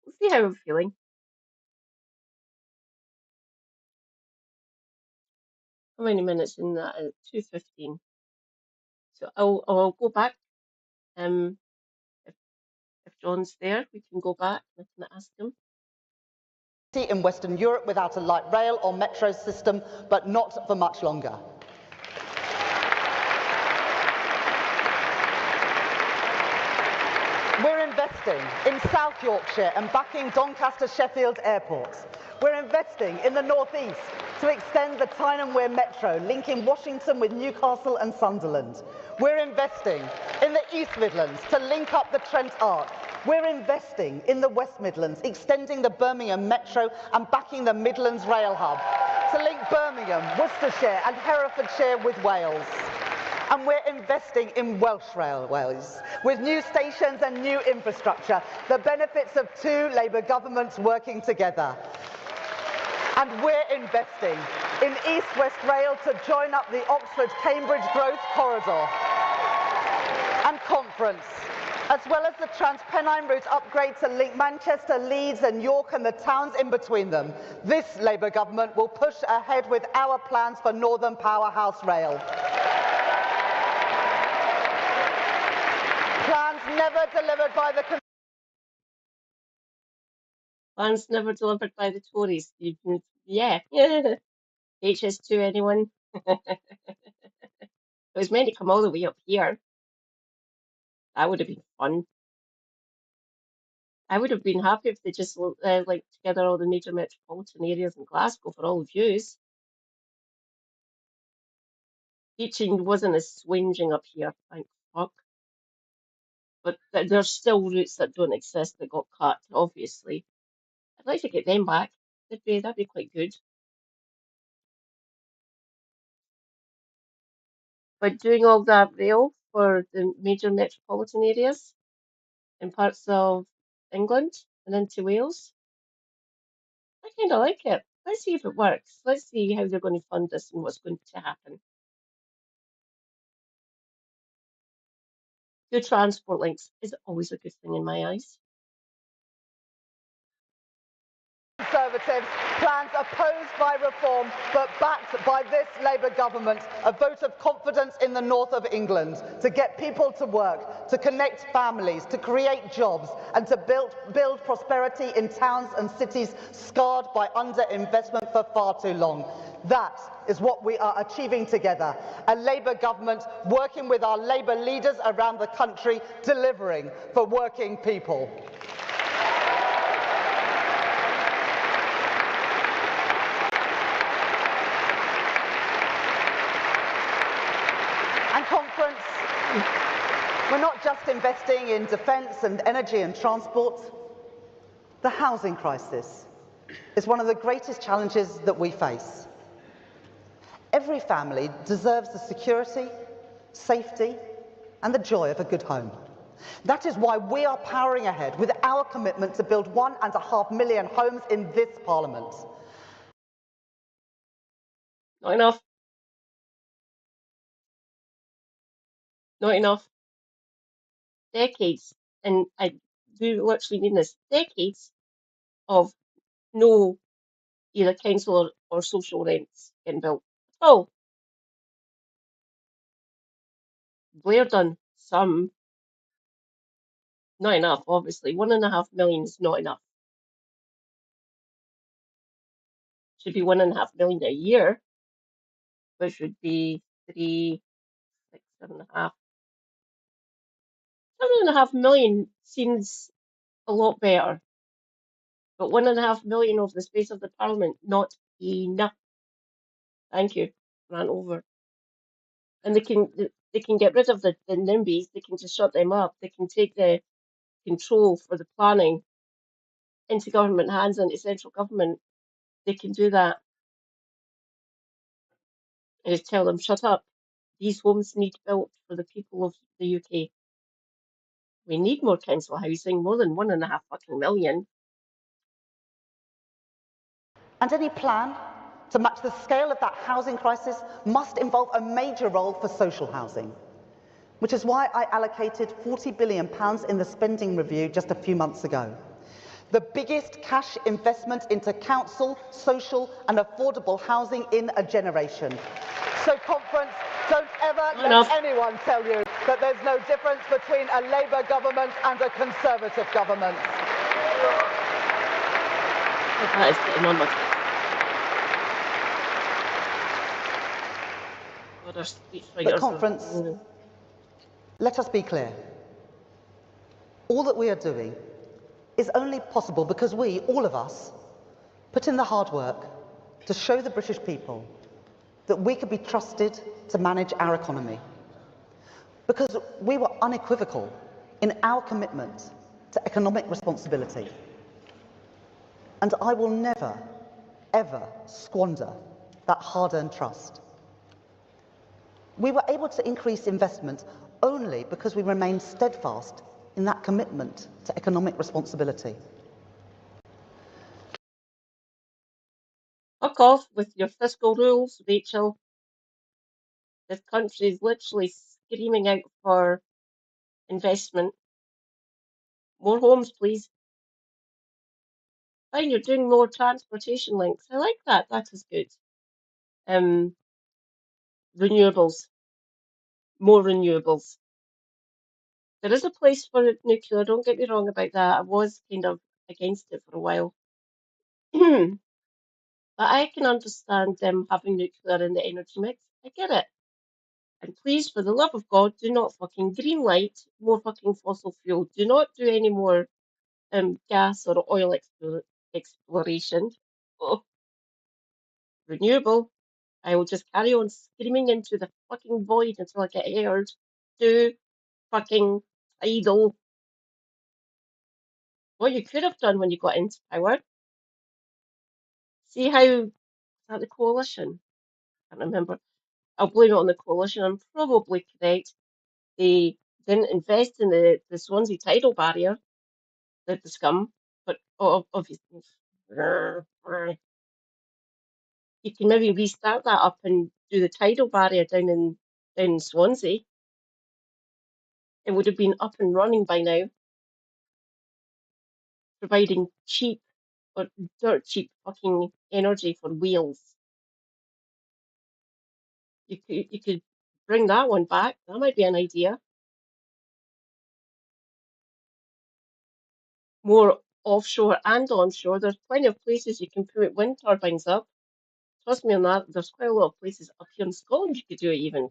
We'll see how I'm feeling. How many minutes in that? 2:15. So I'll go back. If John's there, we can go back and I can ask him. In Western Europe without a light rail or metro system, but not for much longer. We're investing in South Yorkshire and backing Doncaster Sheffield airports. We're investing in the North East to extend the Tyne and Wear Metro, linking Washington with Newcastle and Sunderland. We're investing in the East Midlands to link up the Trent Arc. We're investing in the West Midlands, extending the Birmingham Metro and backing the Midlands Rail Hub to link Birmingham, Worcestershire and Herefordshire with Wales. And we're investing in Welsh railways with new stations and new infrastructure, the benefits of two Labour governments working together. And we're investing in East West Rail to join up the Oxford-Cambridge Growth Corridor and Conference, as well as the Transpennine Route upgrade to link Manchester, Leeds and York and the towns in between them. This Labour government will push ahead with our plans for Northern Powerhouse Rail. Plans never delivered by the... Plans never delivered by the Tories. Yeah. HS2, anyone? It was meant to come all the way up here. That would have been fun. I would have been happy if they just linked together all the major metropolitan areas in Glasgow for all the views. Teaching wasn't as swinging up here, thank fuck. But there's still routes that don't exist that got cut, obviously. I'd like to get them back. That'd be quite good. But doing all that rail for the major metropolitan areas in parts of England and into Wales, I kind of like it. Let's see if it works. Let's see how they're going to fund this and what's going to happen. Good transport links is always a good thing in my eyes. Conservatives, plans opposed by reform but backed by this Labour government, a vote of confidence in the north of England to get people to work, to connect families, to create jobs and to build prosperity in towns and cities scarred by underinvestment for far too long. That is what we are achieving together, a Labour government working with our Labour leaders around the country, delivering for working people. Conference, we're not just investing in defence and energy and transport. The housing crisis is one of the greatest challenges that we face. Every family deserves the security, safety and the joy of a good home. That is why we are powering ahead with our commitment to build 1.5 million homes in this Parliament. Not enough. Not enough. Decades, and I do literally mean this, decades of no either council or social rents getting built. Oh, Blair done some, not enough, obviously. 1.5 million is not enough. Should be 1.5 million a year, which would be 3, 6, 7.5. 7.5 million seems a lot better, but 1.5 million over the space of the Parliament, not enough. Thank you. Ran over. And they can get rid of the NIMBYs, they can just shut them up, they can take the control for the planning into government hands, into central government. They can do that and just tell them, shut up. These homes need built for the people of the UK. We need more council housing, more than 1.5 fucking million. And any plan to match the scale of that housing crisis must involve a major role for social housing, which is why I allocated £40 billion in the spending review just a few months ago. The biggest cash investment into council, social and affordable housing in a generation. So, Conference, don't ever let anyone tell you that there's no difference between a Labour government and a Conservative government. That is getting on my But, Conference, let us be clear. All that we are doing is only possible because we, all of us, put in the hard work to show the British people that we could be trusted to manage our economy. Because we were unequivocal in our commitment to economic responsibility. And I will never, ever squander that hard-earned trust. We were able to increase investment only because we remained steadfast in that commitment to economic responsibility. Fuck off with your fiscal rules, Rachel. This country is literally screaming out for investment. More homes, please. Fine, you're doing more transportation links. I like that. That is good. Renewables. More renewables. There is a place for nuclear, don't get me wrong about that. I was kind of against it for a while. But I can understand them having nuclear in the energy mix. I get it. And please, for the love of God, do not fucking green light more fucking fossil fuel. Do not do any more gas or oil exploration. Oh, renewable. I will just carry on screaming into the fucking void until I get heard. Do fucking idle. What you could have done when you got into power. See how, is that the coalition? I can't remember. I'll blame it on the coalition. I'm probably correct. They didn't invest in the Swansea tidal barrier, the scum, but obviously you can maybe restart that up and do the tidal barrier down in Swansea. It would have been up and running by now, providing cheap or dirt cheap fucking energy for wheels. You could bring that one back. That might be an idea. More offshore and onshore. There's plenty of places you can put wind turbines up. Trust me on that. There's quite a lot of places up here in Scotland you could do it even.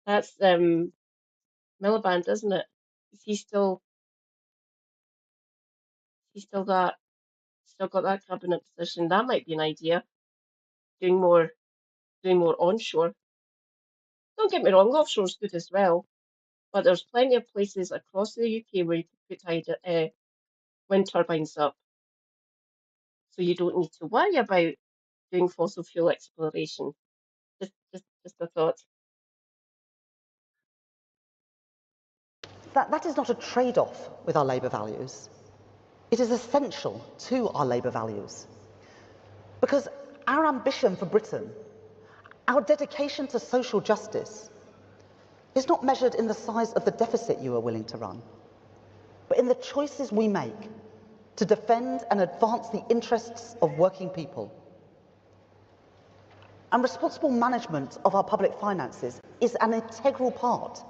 That's Miliband, isn't it? Is he still still got that cabinet position? That might be an idea. Doing more onshore. Don't get me wrong, offshore's good as well. But there's plenty of places across the UK where you could put wind turbines up. So you don't need to worry about doing fossil fuel exploration. Just a thought. That is not a trade-off with our Labour values. It is essential to our Labour values. Because our ambition for Britain, our dedication to social justice, is not measured in the size of the deficit you are willing to run, but in the choices we make to defend and advance the interests of working people. And responsible management of our public finances is an integral part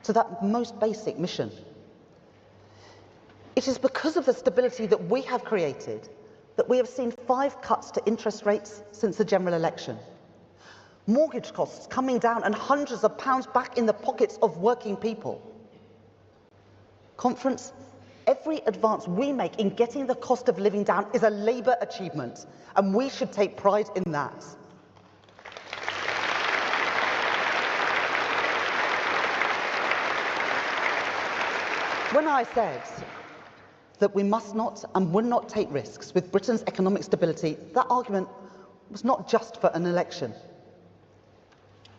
to that most basic mission. It is because of the stability that we have created that we have seen 5 cuts to interest rates since the general election. Mortgage costs coming down and hundreds of pounds back in the pockets of working people. Conference, every advance we make in getting the cost of living down is a Labour achievement, and we should take pride in that. When I said that we must not and would not take risks with Britain's economic stability, that argument was not just for an election.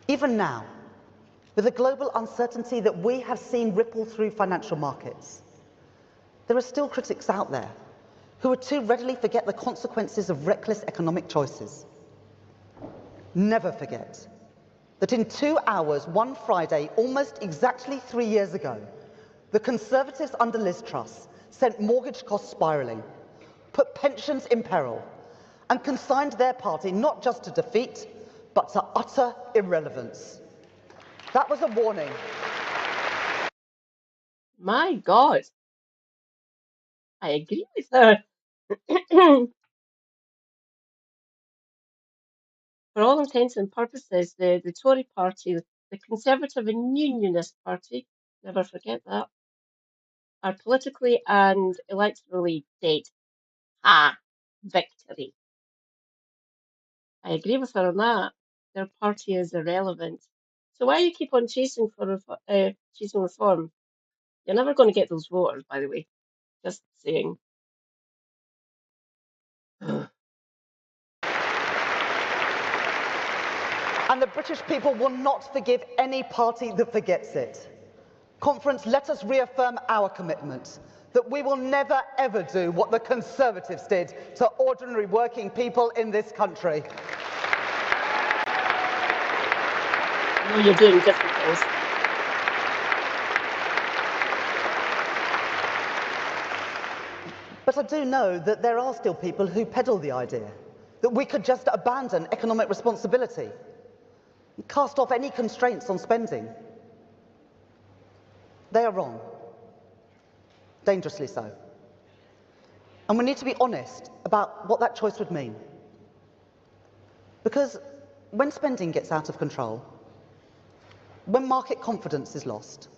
Even now, with the global uncertainty that we have seen ripple through financial markets, there are still critics out there who would too readily forget the consequences of reckless economic choices. Never forget that in 2 hours, one Friday, almost exactly 3 years ago, the Conservatives under Liz Truss sent mortgage costs spiralling, put pensions in peril, and consigned their party not just to defeat, but to utter irrelevance. That was a warning. My God, I agree with her. For all intents and purposes, the Tory party, the Conservative and Unionist Party, never forget that, are politically and electorally dead. Ah, victory. I agree with her on that. Their party is irrelevant. So why you keep on chasing chasing reform? You're never going to get those voters, by the way. Just saying. And the British people will not forgive any party that forgets it. Conference, let us reaffirm our commitment that we will never ever do what the Conservatives did to ordinary working people in this country. No, you're doing different things. But I do know that there are still people who peddle the idea that we could just abandon economic responsibility and cast off any constraints on spending. They are wrong. Dangerously so. And we need to be honest about what that choice would mean. Because when spending gets out of control, when market confidence is lost,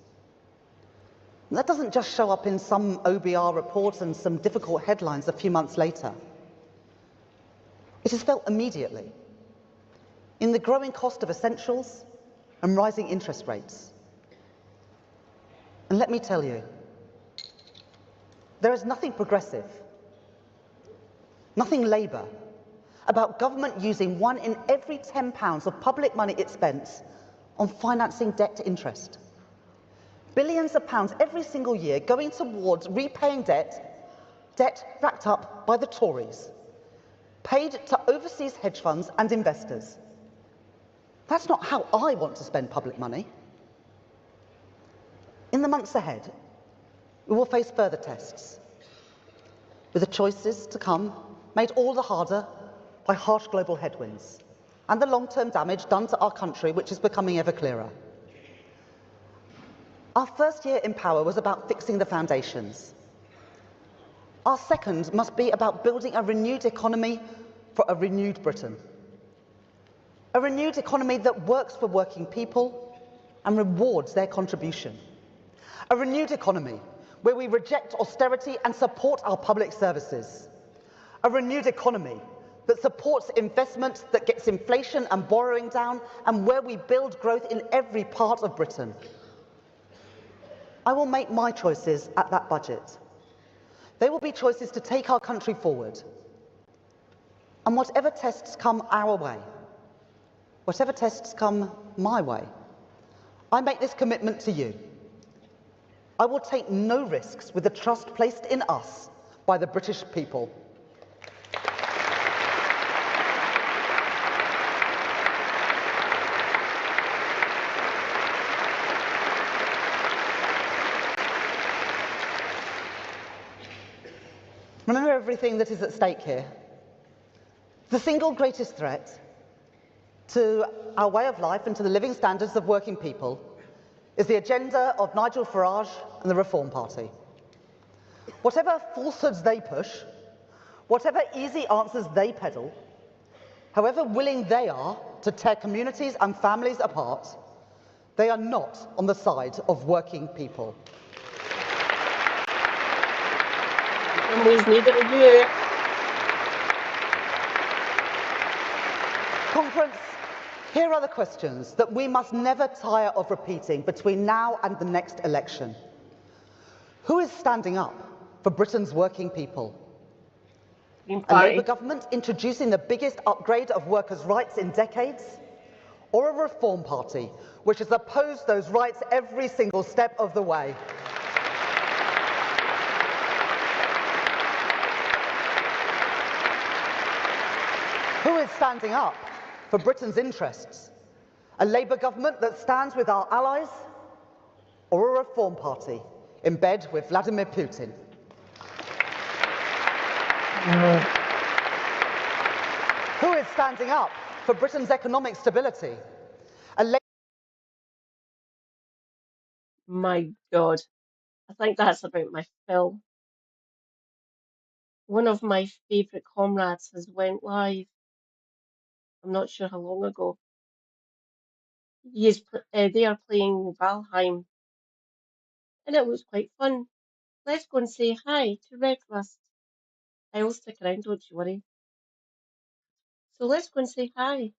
that doesn't just show up in some OBR report and some difficult headlines a few months later. It is felt immediately in the growing cost of essentials and rising interest rates. And let me tell you, there is nothing progressive, nothing Labour, about government using 1 in every £10 of public money it spends on financing debt to interest. Billions of pounds every single year going towards repaying debt racked up by the Tories, paid to overseas hedge funds and investors. That's not how I want to spend public money. In the months ahead, we will face further tests, with the choices to come made all the harder by harsh global headwinds and the long-term damage done to our country, which is becoming ever clearer. Our first year in power was about fixing the foundations. Our second must be about building a renewed economy for a renewed Britain. A renewed economy that works for working people and rewards their contribution. A renewed economy where we reject austerity and support our public services. A renewed economy that supports investment, that gets inflation and borrowing down, and where we build growth in every part of Britain. I will make my choices at that budget. They will be choices to take our country forward. And whatever tests come our way, whatever tests come my way, I make this commitment to you. I will take no risks with the trust placed in us by the British people. everything that is at stake here. The single greatest threat to our way of life and to the living standards of working people is the agenda of Nigel Farage and the Reform Party. Whatever falsehoods they push, whatever easy answers they peddle, however willing they are to tear communities and families apart, they are not on the side of working people. Families neither of you. Conference, here are the questions that we must never tire of repeating between now and the next election. Who is standing up for Britain's working people? A Labour government introducing the biggest upgrade of workers' rights in decades? Or a Reform Party which has opposed those rights every single step of the way? Who is standing up for Britain's interests? A Labour government that stands with our allies? Or a Reform Party in bed with Vladimir Putin? Who is standing up for Britain's economic stability? My God, I think that's about my fill. One of my favourite comrades has went live. I'm not sure how long ago. They are playing Valheim, and it was quite fun. Let's go and say hi to Redrust. I will stick around, don't you worry. So let's go and say hi.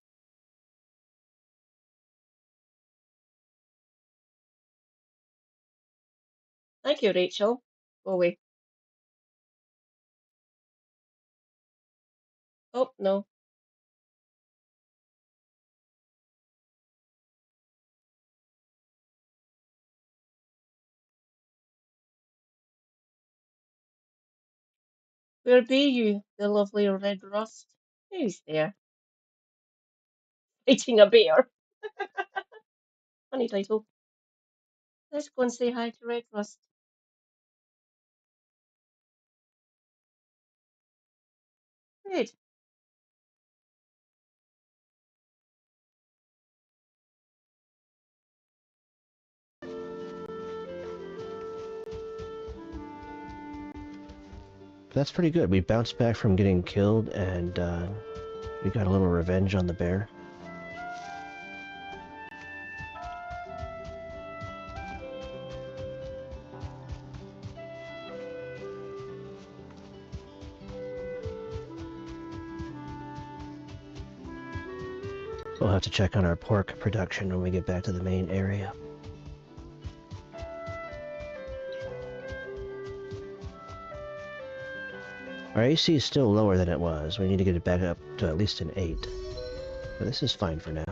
Thank you, Rachel. Go away. Oh, no. Where be you, the lovely Redrust? Who's there? Eating a bear. Funny title. Let's go and say hi to Redrust. Good. That's pretty good. We bounced back from getting killed, and we got a little revenge on the bear. We'll have to check on our pork production when we get back to the main area. Our AC is still lower than it was. We need to get it back up to at least an 8. But this is fine for now.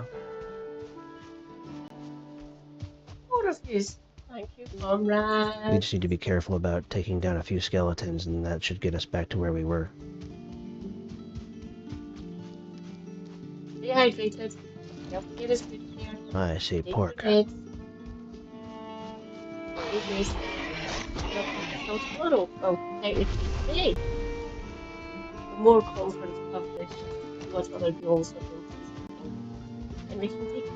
More of yous. Thank you, comrade. We just need to be careful about taking down a few skeletons, and that should get us back to where we were. Stay hydrated. Healthcare is good here. I see pork. Take rest. Until tomorrow. Well, technically today. For more conference coverage, what other goals have been, and we can take